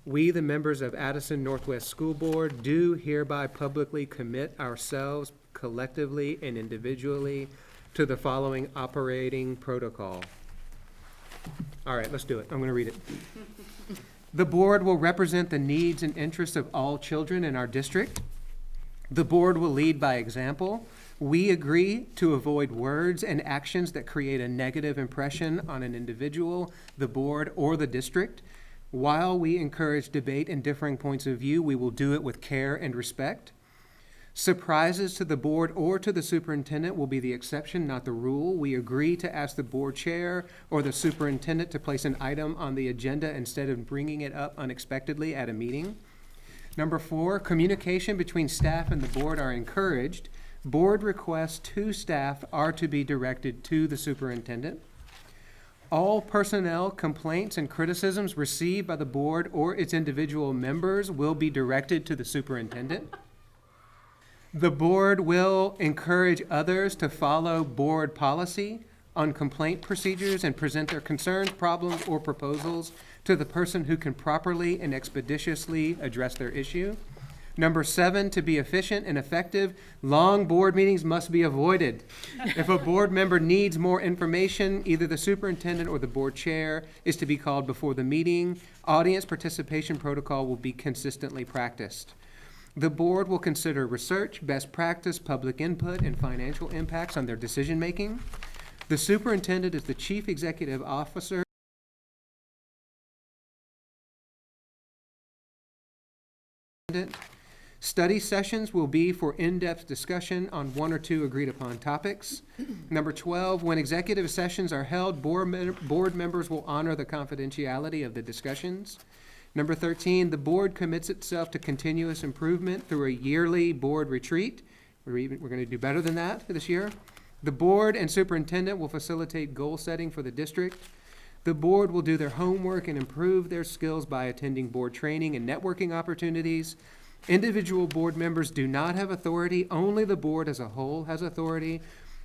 [SPEAKER 13] we, the members of Addison Northwest School Board, do hereby publicly commit ourselves collectively and individually to the following operating protocol. All right, let's do it. I'm going to read it. The board will represent the needs and interests of all children in our district. The board will lead by example. We agree to avoid words and actions that create a negative impression on an individual, the board, or the district. While we encourage debate and differing points of view, we will do it with care and respect. Surprises to the board or to the superintendent will be the exception, not the rule. We agree to ask the board chair or the superintendent to place an item on the agenda instead of bringing it up unexpectedly at a meeting. Number 4, communication between staff and the board are encouraged. Board requests to staff are to be directed to the superintendent. All personnel complaints and criticisms received by the board or its individual members will be directed to the superintendent. The board will encourage others to follow board policy on complaint procedures and present their concerns, problems, or proposals to the person who can properly and expeditiously address their issue. Number 7, to be efficient and effective, long board meetings must be avoided. If a board member needs more information, either the superintendent or the board chair is to be called before the meeting. Audience participation protocol will be consistently practiced. The board will consider research, best practice, public input, and financial impacts on their decision-making. The superintendent is the chief executive officer. Study sessions will be for in-depth discussion on 1 or 2 agreed-upon topics. Number 12, when executive sessions are held, board members will honor the confidentiality of the discussions. Number 13, the board commits itself to continuous improvement through a yearly board retreat. We're going to do better than that this year. The board and superintendent will facilitate goal setting for the district. The board will do their homework and improve their skills by attending board training and networking opportunities. Individual board members do not have authority. Only the board as a whole has authority.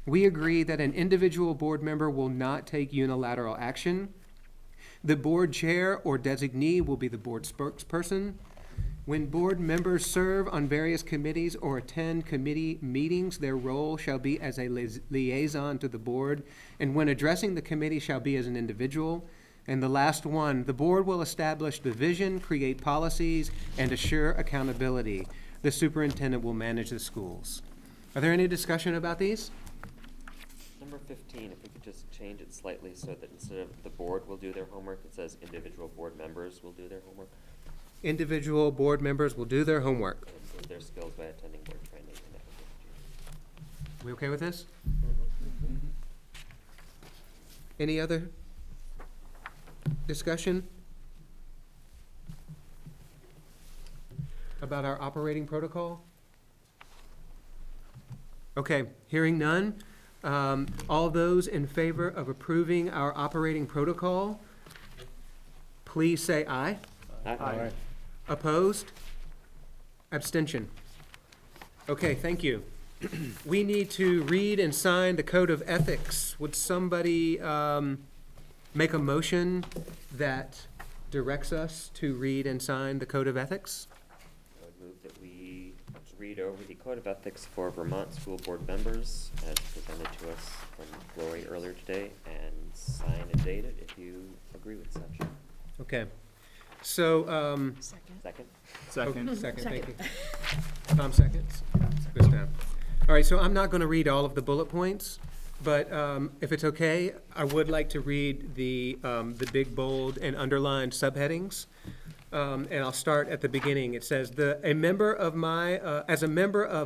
[SPEAKER 13] We agree that an individual board member will not take unilateral action. The board chair or designee will be the board spokesperson. When board members serve on various committees or attend committee meetings, their role shall be as a liaison to the board, and when addressing the committee shall be as an individual. And the last one, the board will establish the vision, create policies, and assure accountability. The superintendent will manage the schools. Are there any discussion about these?
[SPEAKER 10] Number 15, if we could just change it slightly so that instead of the board will do their homework, it says individual board members will do their homework.
[SPEAKER 13] Individual board members will do their homework.
[SPEAKER 10] And improve their skills by attending board training and networking.
[SPEAKER 13] We okay with this? Any other discussion about our operating protocol? Okay, hearing none. All those in favor of approving our operating protocol, please say aye.
[SPEAKER 10] Aye.
[SPEAKER 13] Opposed? Abstention? Okay, thank you. We need to read and sign the Code of Ethics. Would somebody make a motion that directs us to read and sign the Code of Ethics?
[SPEAKER 10] I would move that we read over the Code of Ethics for Vermont School Board members as presented to us from Lori earlier today, and sign and date it if you agree with such.
[SPEAKER 13] Okay. So,
[SPEAKER 10] Second?
[SPEAKER 13] Second, thank you. Tom seconds? This time. All right, so I'm not going to read all of the bullet points, but if it's okay, I would like to read the big, bold, and underlined subheadings. And I'll start at the beginning. It says, as a member of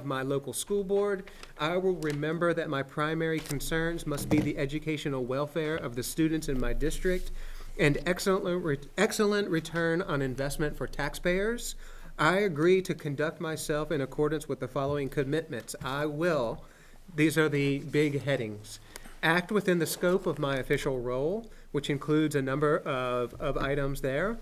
[SPEAKER 13] my local school board, I will remember that my primary concerns must be the educational welfare of the students in my district and excellent return on investment for taxpayers. I agree to conduct myself in accordance with the following commitments. I will, these are the big headings, act within the scope of my official role, which includes a number of items there,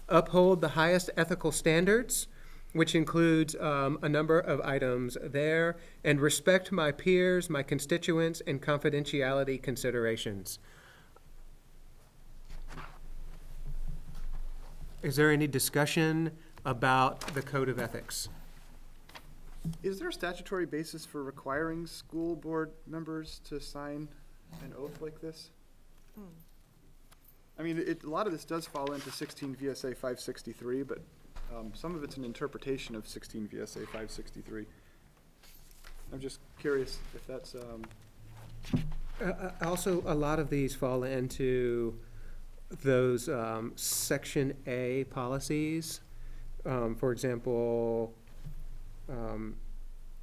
[SPEAKER 13] uphold the highest ethical standards, which includes a number of items there, and respect my peers, my constituents, and confidentiality considerations. Is there any discussion about the Code of Ethics?
[SPEAKER 7] Is there a statutory basis for requiring school board members to sign an oath like this? I mean, a lot of this does fall into 16 VSA 563, but some of it's an interpretation of 16 VSA 563. I'm just curious if that's...
[SPEAKER 13] Also, a lot of these fall into those Section A policies. For example,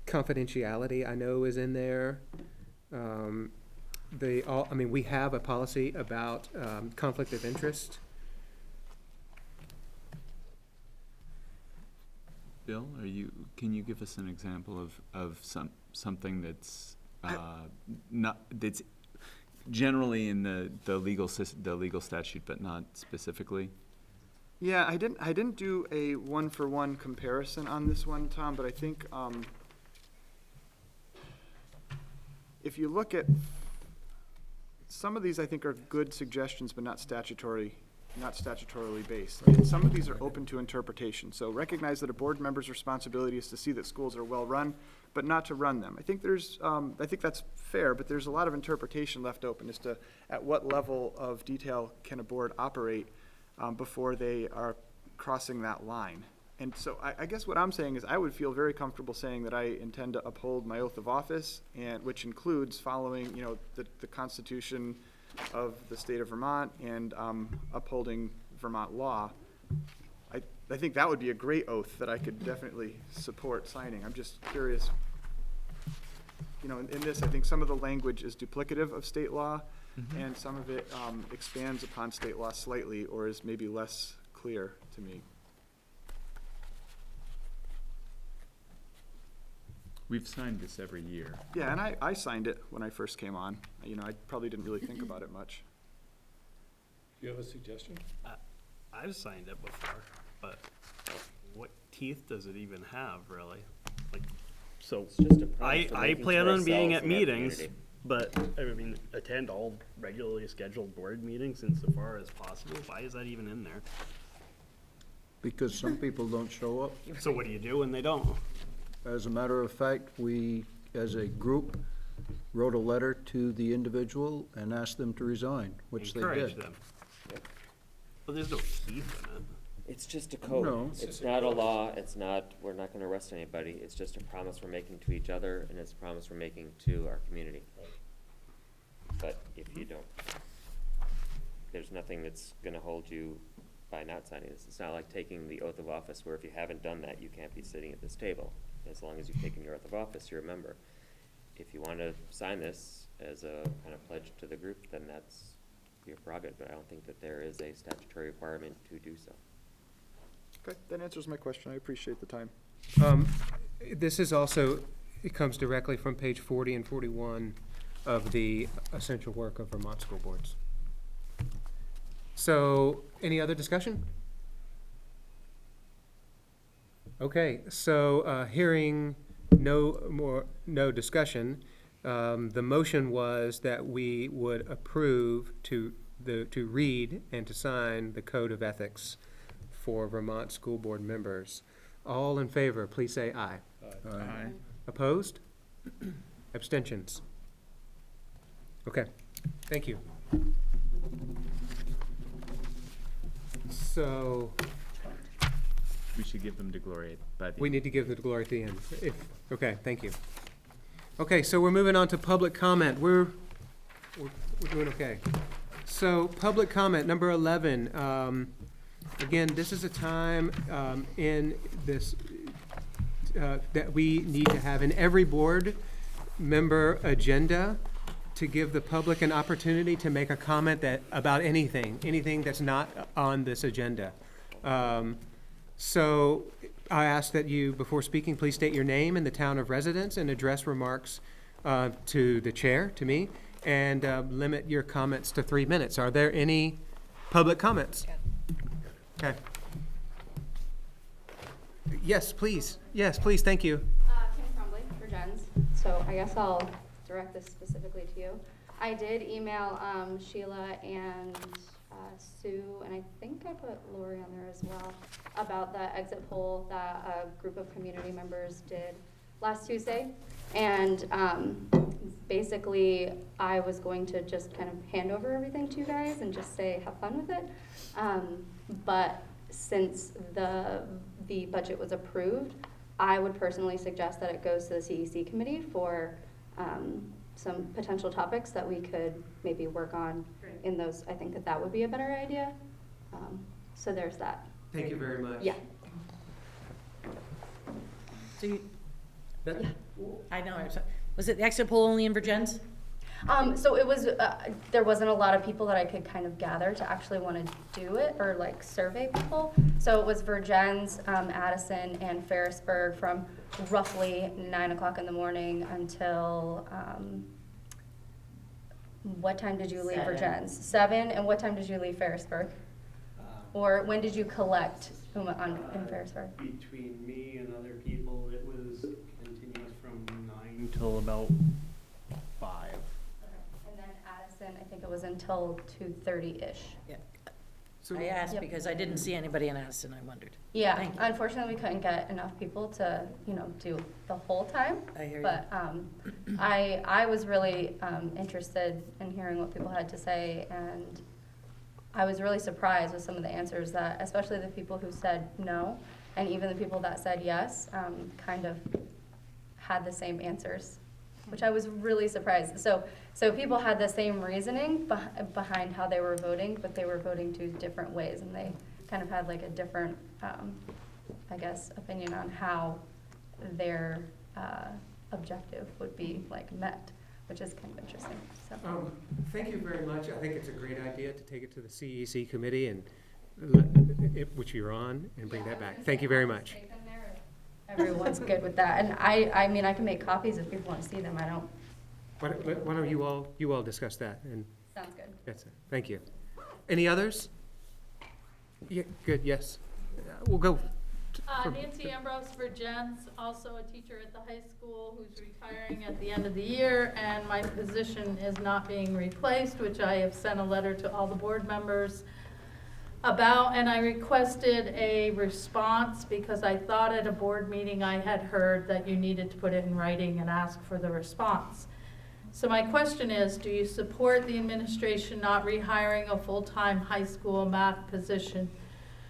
[SPEAKER 13] confidentiality, I know, is in there. We have a policy about conflict of interest.
[SPEAKER 15] Bill, can you give us an example of something that's that's generally in the legal statute, but not specifically?
[SPEAKER 7] Yeah, I didn't do a one-for-one comparison on this one, Tom, but I think if you look at some of these, I think are good suggestions, but not statutorily based. I mean, some of these are open to interpretation. So recognize that a board member's responsibility is to see that schools are well run, but not to run them. I think that's fair, but there's a lot of interpretation left open as to at what level of detail can a board operate before they are crossing that line. And so I guess what I'm saying is I would feel very comfortable saying that I intend to uphold my oath of office, and which includes following, the Constitution of the state of Vermont and upholding Vermont law. I think that would be a great oath that I could definitely support signing. I'm just curious, in this, I think some of the language is duplicative of state law, and some of it expands upon state law slightly, or is maybe less clear to me.
[SPEAKER 15] We've signed this every year.
[SPEAKER 7] Yeah, and I signed it when I first came on. I probably didn't really think about it much.
[SPEAKER 17] Do you have a suggestion?
[SPEAKER 6] I've signed it before, but what teeth does it even have, really? So
[SPEAKER 10] It's just a promise to
[SPEAKER 6] I
[SPEAKER 10] making
[SPEAKER 6] plan
[SPEAKER 10] to
[SPEAKER 6] on being
[SPEAKER 10] ourselves
[SPEAKER 6] at
[SPEAKER 10] and our
[SPEAKER 6] meetings,
[SPEAKER 10] community.
[SPEAKER 6] But, I mean, attend all regularly scheduled board meetings insofar as possible. Why is that even in there?
[SPEAKER 2] Because some people don't show up.
[SPEAKER 6] So what do you do when they don't?
[SPEAKER 2] As a matter of fact, we, as a group, wrote a letter to the individual and asked them to resign, which they
[SPEAKER 6] Encourage
[SPEAKER 2] did.
[SPEAKER 6] them. Well, there's no teeth in it.
[SPEAKER 10] It's just a code.
[SPEAKER 2] No.
[SPEAKER 10] It's not a law, it's not, we're not gonna arrest anybody, it's just a promise we're making to each other, and it's a promise we're making to our community. But if you don't, there's nothing that's gonna hold you by not signing this. It's not like taking the oath of office, where if you haven't done that, you can't be sitting at this table. As long as you've taken your oath of office, you're a member. If you wanna sign this as a kind of pledge to the group, then that's your prerogative, but I don't think that there is a statutory requirement to do so.
[SPEAKER 7] Okay, that answers my question. I appreciate the time.
[SPEAKER 13] This is also, it comes directly from page 40 and 41 of the essential work of Vermont school boards. So, any other discussion? Okay, so hearing no discussion, the motion was that we would approve to read and to sign the Code of Ethics for Vermont school board members. All in favor, please say aye.
[SPEAKER 2] Aye.
[SPEAKER 13] Opposed? Abstentions? Okay, thank you. So,
[SPEAKER 15] We should give them to Gloria by the.
[SPEAKER 13] we need to give the glory at the end. Okay, thank you. Okay, so we're moving on to public comment. We're doing okay. So, public comment, number 11. Again, this is a time in this that we need to have in every board member agenda to give the public an opportunity to make a comment about anything that's not on this agenda. So I ask that you, before speaking, please state your name and the town of residence and address remarks to the chair, to me, and limit your comments to 3 minutes. Are there any public comments? Okay. Yes, please. Yes, please, thank you.
[SPEAKER 18] Kim Crumbly for Jens. So I guess I'll direct this specifically to you. I did email Sheila and Sue, and I think I put Lori on there as well, about the exit poll that a group of community members did last Tuesday. And basically, I was going to just kind of hand over everything to you guys and just say, have fun with it. But since the budget was approved, I would personally suggest that it goes to the CEC committee for some potential topics that we could maybe work on in those. I think that would be a better idea. So there's that.
[SPEAKER 13] Thank you very much.
[SPEAKER 18] Yeah.
[SPEAKER 4] So you, I know, was it the exit poll only in Virgins?
[SPEAKER 18] So it was, there wasn't a lot of people that I could kind of gather to actually want to do it or like survey people. So it was Virgins, Addison, and Ferrisburg from roughly 9 o'clock in the morning until, what time did you leave
[SPEAKER 4] 7.
[SPEAKER 18] Virgins? 7, and what time did you leave Ferrisburg? Or when did you collect in Ferrisburg?
[SPEAKER 6] Between me and other people, it was continuous from 9 till about 5.
[SPEAKER 18] And then Addison, I think it was until 2:30-ish.
[SPEAKER 4] Yeah. I asked because I didn't see anybody in Addison, I wondered.
[SPEAKER 18] Yeah,
[SPEAKER 4] Thank you.
[SPEAKER 18] unfortunately, we couldn't get enough people to, do the whole time.
[SPEAKER 4] I hear you.
[SPEAKER 18] But I was really interested in hearing what people had to say, and I was really surprised with some of the answers that, especially the people who said no, and even the people that said yes, kind of had the same answers, which I was really surprised. So people had the same reasoning behind how they were voting, but they were voting 2 different ways, and they kind of had like a different, I guess, opinion on how their objective would be like met, which is kind of interesting. So.
[SPEAKER 13] Thank you very much. I think it's a great idea to take it to the CEC committee and which you're on, and bring that back. Thank you very much.
[SPEAKER 18] Everyone's good with that, and I mean, I can make copies if people want to see them. I don't.
[SPEAKER 13] Why don't you all discuss that? And
[SPEAKER 18] Sounds good.
[SPEAKER 13] that's it. Thank you. Any others? Yeah, good. Yes. We'll go
[SPEAKER 19] Nancy Ambrose for Jens, also a teacher at the high school who's retiring at the end of the year, and my position is not being replaced, which I have sent a letter to all the board members about, and I requested a response because I thought at a board meeting I had heard that you needed to put it in writing and ask for the response. So my question is, do you support the administration not rehiring a full-time high school math position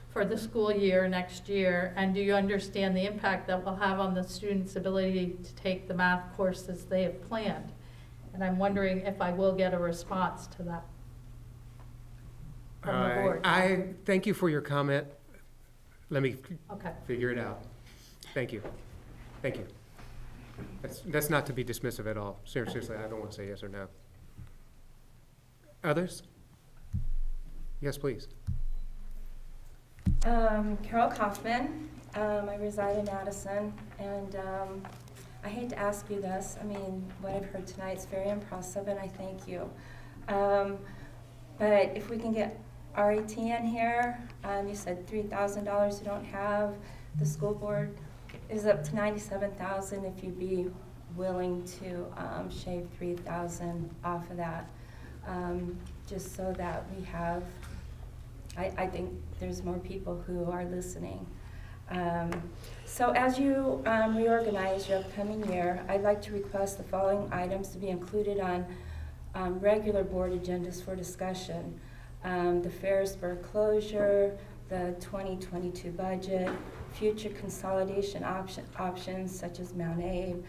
[SPEAKER 19] for the school year next year? And do you understand the impact that will have on the students' ability to take the math courses they have planned? And I'm wondering if I will get a response to that from the board.
[SPEAKER 13] I thank you for your comment. Let me
[SPEAKER 19] Okay.
[SPEAKER 13] figure it out. Thank you. Thank you. That's not to be dismissive at all. Seriously, I don't want to say yes or no. Others? Yes, please.
[SPEAKER 8] Carol Kaufman. I reside in Addison, and I hate to ask you this. I mean, what I've heard tonight is very impressive, and I thank you. But if we can get RET in here, you said $3,000 you don't have. The school board is up to $97,000 if you'd be willing to shave $3,000 off of that, just so that we have. I think there's more people who are listening. So as you reorganize your upcoming year, I'd like to request the following items to be included on regular board agendas for discussion. The Ferrisburg closure, the 2022 budget, future consolidation options such as Mount Abe,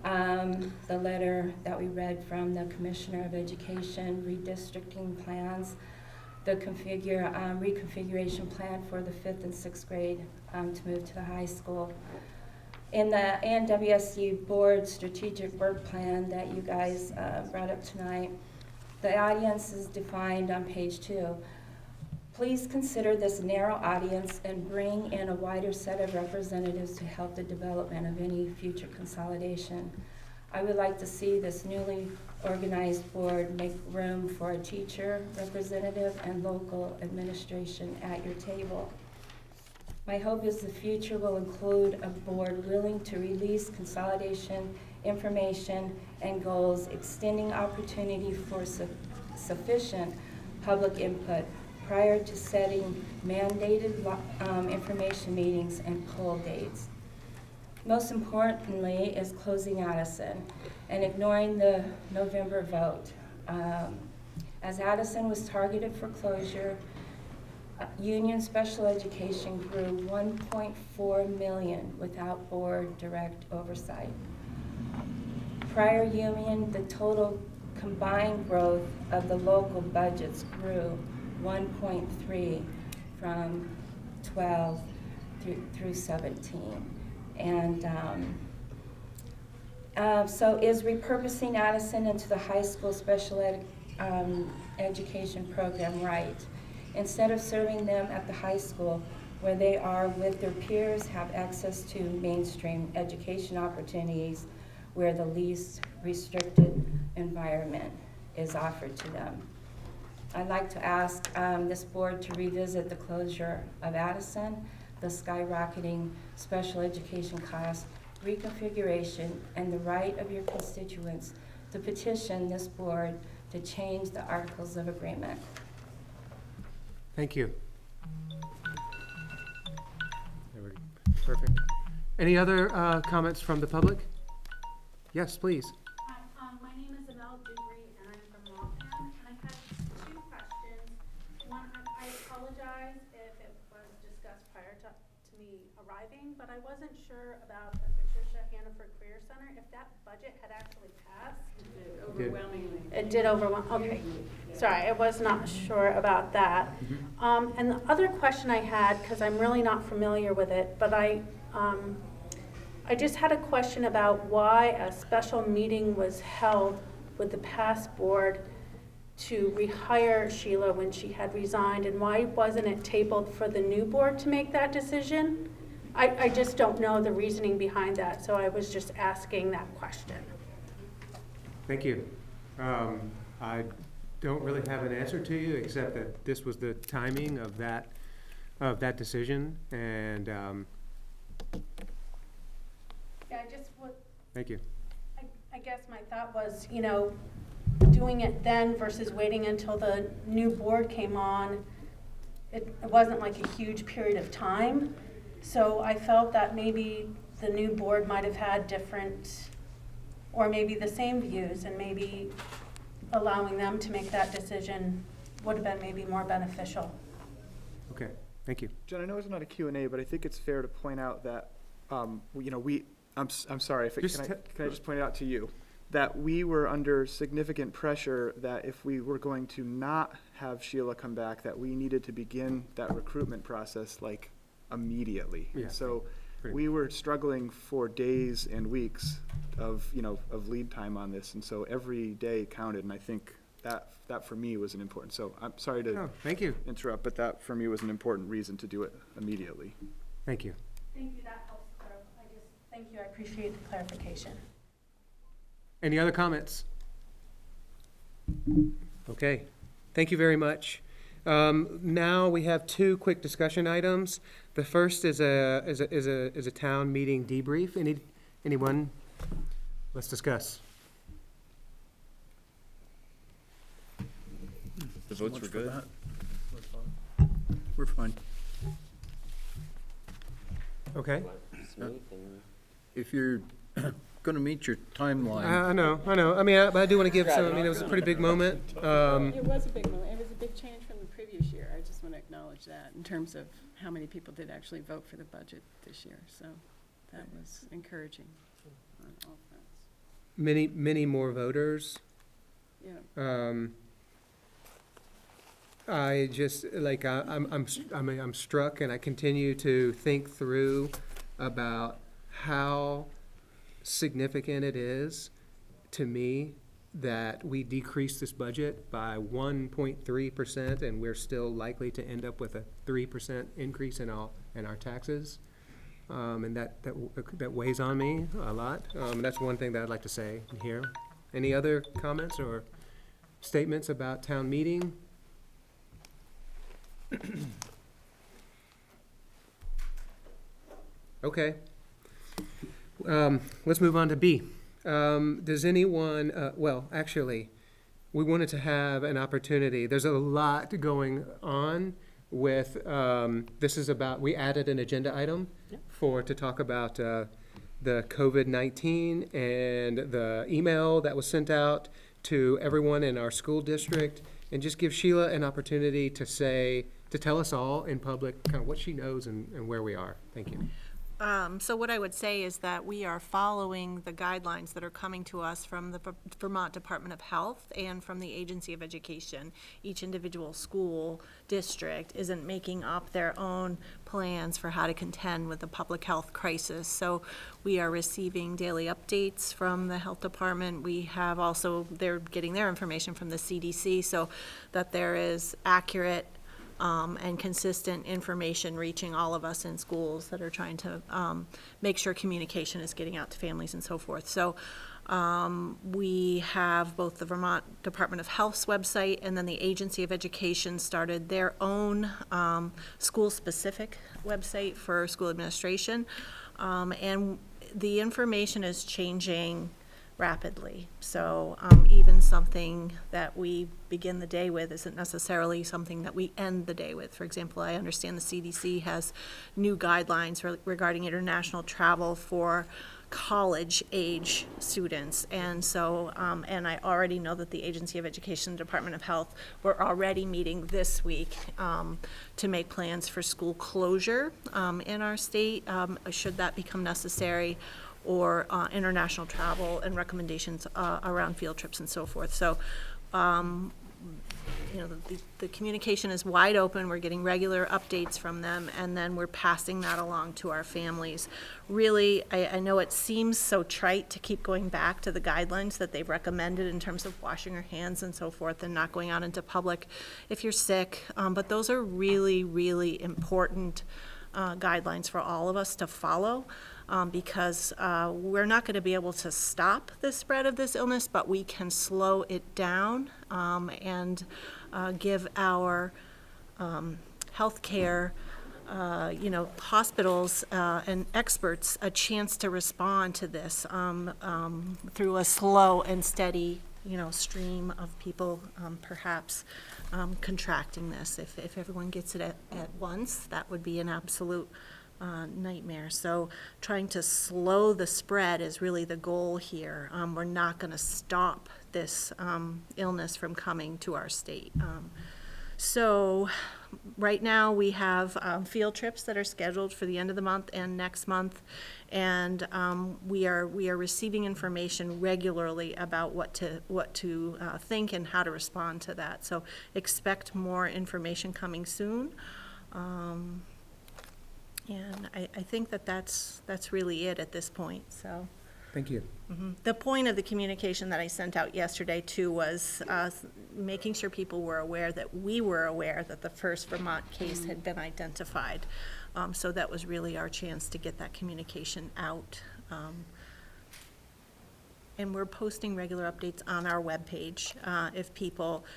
[SPEAKER 8] the letter that we read from the Commissioner of Education, redistricting plans, the reconfiguration plan for the 5th and 6th grade to move to the high school. In the ANWSD board strategic work plan that you guys brought up tonight, the audience is defined on page 2. Please consider this narrow audience and bring in a wider set of representatives to help the development of any future consolidation. I would like to see this newly organized board make room for a teacher representative and local administration at your table. My hope is the future will include a board willing to release consolidation information and goals, extending opportunity for sufficient public input prior to setting mandated information meetings and poll dates. Most importantly is closing Addison and ignoring the November vote. As Addison was targeted for closure, Union Special Education grew $1.4 million without board direct oversight. Prior Union, the total combined growth of the local budgets grew 1.3 from 12 through 17. And so is repurposing Addison into the high school special education program right? Instead of serving them at the high school where they are with their peers, have access to mainstream education opportunities where the least restricted environment is offered to them. I'd like to ask this board to revisit the closure of Addison, the skyrocketing special education costs, reconfiguration, and the right of your constituents to petition this board to change the Articles of Agreement.
[SPEAKER 13] Thank you. There we go. Perfect. Any other comments from the public? Yes, please.
[SPEAKER 20] Hi, my name is Amel Dubry, and I'm from Waltham, and I have 2 questions. One, I apologize if it was discussed prior to me arriving, but I wasn't sure about the Patricia Hannaford Career Center, if that budget had actually passed.
[SPEAKER 9] It did overwhelmingly.
[SPEAKER 20] It did okay. Sorry, I was not sure about that. And the other question I had, because I'm really not familiar with it, but I just had a question about why a special meeting was held with the past board to rehire Sheila when she had resigned, and why wasn't it tabled for the new board to make that decision? I just don't know the reasoning behind that, so I was just asking that question.
[SPEAKER 13] Thank you. I don't really have an answer to you, except that this was the timing of that decision, and
[SPEAKER 20] Yeah, I just would,
[SPEAKER 13] Thank you.
[SPEAKER 20] I guess my thought was, doing it then versus waiting until the new board came on, it wasn't like a huge period of time. So I felt that maybe the new board might have had different, or maybe the same views, and maybe allowing them to make that decision would have been maybe more beneficial.
[SPEAKER 13] Okay, thank you.
[SPEAKER 7] Jen, I know it's not a Q&A, but I think it's fair to point out that, I'm sorry, can I just point it out to you? That we were under significant pressure that if we were going to not have Sheila come back, that we needed to begin that recruitment process like immediately.
[SPEAKER 13] Yeah,
[SPEAKER 7] So
[SPEAKER 13] pretty
[SPEAKER 7] we were struggling for days and weeks of lead time on this. And so every day counted. And I think that for me was an important, so I'm sorry to
[SPEAKER 13] thank you.
[SPEAKER 7] interrupt, but that for me was an important reason to do it immediately.
[SPEAKER 13] Thank you.
[SPEAKER 20] Thank you, that helps clarify. Thank you, I appreciate the clarification.
[SPEAKER 13] Any other comments? Okay, thank you very much. Now we have two quick discussion items. The first is a town meeting debrief. Anyone? Let's discuss.
[SPEAKER 2] The votes were good. We're fine.
[SPEAKER 13] Okay.
[SPEAKER 10] Smooth and
[SPEAKER 2] If you're gonna meet your timeline.
[SPEAKER 13] I know. I mean, I do want to give some, it was a pretty big moment.
[SPEAKER 9] It was a big moment. It was a big change from the previous year. I just want to acknowledge that in terms of how many people did actually vote for the budget this year. So that was encouraging on all fronts.
[SPEAKER 13] Many more voters.
[SPEAKER 9] Yeah.
[SPEAKER 13] I just, I'm struck, and I continue to think through about how significant it is to me that we decreased this budget by 1.3%, and we're still likely to end up with a 3% increase in our taxes. And that weighs on me a lot. That's one thing that I'd like to say here. Any other comments or statements about town meeting? Okay. Let's move on to B. Does anyone, well, actually, we wanted to have an opportunity. There's a lot going on with, this is about, we added an agenda item to talk about the COVID-19 and the email that was sent out to everyone in our school district, and just give Sheila an opportunity to tell us all in public kind of what she knows and where we are. Thank you.
[SPEAKER 1] So what I would say is that we are following the guidelines that are coming to us from the Vermont Department of Health and from the Agency of Education. Each individual school district isn't making up their own plans for how to contend with the public health crisis. So we are receiving daily updates from the health department. We have also, they're getting their information from the CDC so that there is accurate and consistent information reaching all of us in schools that are trying to make sure communication is getting out to families and so forth. So we have both the Vermont Department of Health's website and then the Agency of Education started their own school-specific website for school administration. And the information is changing rapidly. So even something that we begin the day with isn't necessarily something that we end the day with. For example, I understand the CDC has new guidelines regarding international travel for college-age students. And so, and I already know that the Agency of Education, Department of Health, were already meeting this week to make plans for school closure in our state, should that become necessary, or international travel and recommendations around field trips and so forth. So, you know, the communication is wide open. We're getting regular updates from them, and then we're passing that along to our families. Really, I know it seems so trite to keep going back to the guidelines that they've recommended in terms of washing your hands and so forth and not going out into public if you're sick, but those are really, really important guidelines for all of us to follow. Because we're not going to be able to stop the spread of this illness, but we can slow it down and give our healthcare hospitals and experts a chance to respond to this through a slow and steady, stream of people perhaps contracting this. If everyone gets it at once, that would be an absolute nightmare. So trying to slow the spread is really the goal here. We're not going to stop this illness from coming to our state. So right now we have field trips that are scheduled for the end of the month and next month, and we are receiving information regularly about what to think and how to respond to that. So expect more information coming soon. And I think that's really it at this point, so.
[SPEAKER 13] Thank you.
[SPEAKER 1] The point of the communication that I sent out yesterday too was making sure people were aware that we were aware that the first Vermont case had been identified. So that was really our chance to get that communication out. And we're posting regular updates on our webpage.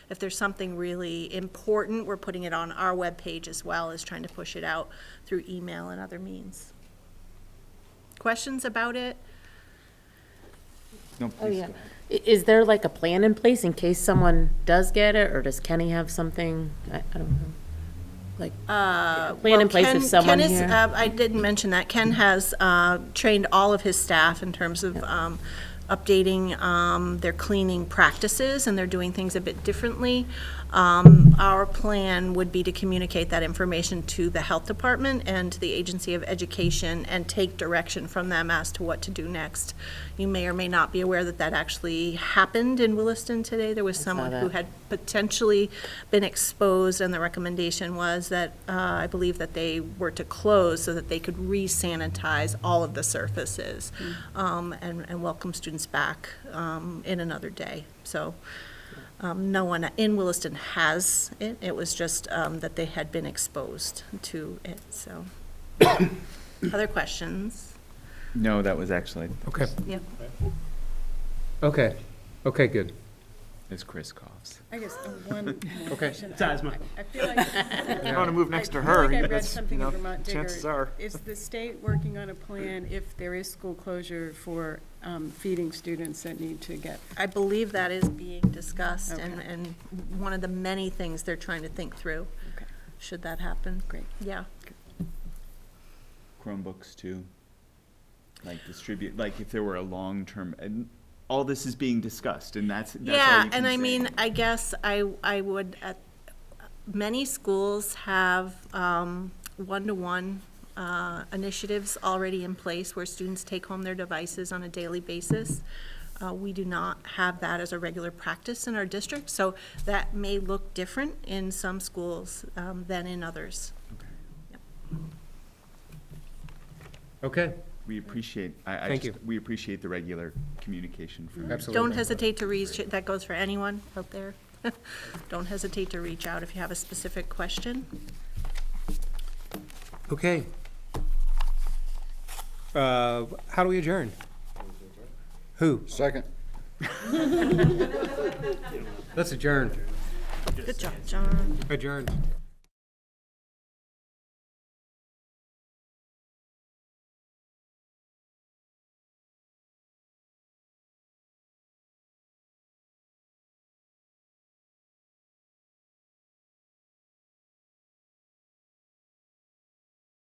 [SPEAKER 1] If there's something really important, we're putting it on our webpage as well as trying to push it out through email and other means. Questions about it?
[SPEAKER 15] No,
[SPEAKER 16] Oh,
[SPEAKER 15] please
[SPEAKER 16] yeah.
[SPEAKER 15] go.
[SPEAKER 16] Is there like a plan in place in case someone does get it, or does Kenny have something, I don't know, like, plan in place if someone
[SPEAKER 1] Ken is,
[SPEAKER 16] here?
[SPEAKER 1] I didn't mention that. Ken has trained all of his staff in terms of updating their cleaning practices, and they're doing things a bit differently. Our plan would be to communicate that information to the health department and to the Agency of Education and take direction from them as to what to do next. You may or may not be aware that that actually happened in Williston today. There was someone who had potentially been exposed, and the recommendation was that I believe that they were to close so that they could re-sanitize all of the surfaces and welcome students back in another day. So no one in Williston has it. It was just that they had been exposed to it. So other questions?
[SPEAKER 15] No, that was excellent.
[SPEAKER 13] Okay.
[SPEAKER 1] Yep.
[SPEAKER 13] Okay. Okay, good.
[SPEAKER 15] As Chris coughs.
[SPEAKER 9] I guess one more
[SPEAKER 13] Okay.
[SPEAKER 9] question.
[SPEAKER 6] It's asthma.
[SPEAKER 9] I feel like.
[SPEAKER 6] You wanna move next to
[SPEAKER 9] I feel
[SPEAKER 6] her,
[SPEAKER 9] like I read
[SPEAKER 6] that's,
[SPEAKER 9] something
[SPEAKER 6] you
[SPEAKER 9] in
[SPEAKER 6] know,
[SPEAKER 9] Vermont Digger.
[SPEAKER 6] chances are.
[SPEAKER 9] Is the state working on a plan if there is school closure for feeding students that need to get?
[SPEAKER 1] I believe that is being discussed
[SPEAKER 9] Okay.
[SPEAKER 1] and one of the many things they're trying to think through.
[SPEAKER 9] Okay.
[SPEAKER 1] Should that happen?
[SPEAKER 9] Great.
[SPEAKER 1] Yeah.
[SPEAKER 15] Chromebooks too. Like distribute, like if there were a long-term, and all this is being discussed, and that's all
[SPEAKER 1] Yeah,
[SPEAKER 15] you can
[SPEAKER 1] and I
[SPEAKER 15] say.
[SPEAKER 1] mean, I guess I would, many schools have one-to-one initiatives already in place where students take home their devices on a daily basis. We do not have that as a regular practice in our district, so that may look different in some schools than in others.
[SPEAKER 13] Okay.
[SPEAKER 15] We appreciate,
[SPEAKER 13] Thank you.
[SPEAKER 15] we appreciate the regular communication from.
[SPEAKER 13] Absolutely.
[SPEAKER 1] Don't hesitate to reach, that goes for anyone out there. Don't hesitate to reach out if you have a specific question.
[SPEAKER 13] Okay. How do we adjourn? Who?
[SPEAKER 2] Second.
[SPEAKER 13] Let's adjourn.
[SPEAKER 1] Good job, John.
[SPEAKER 13] Adjourned.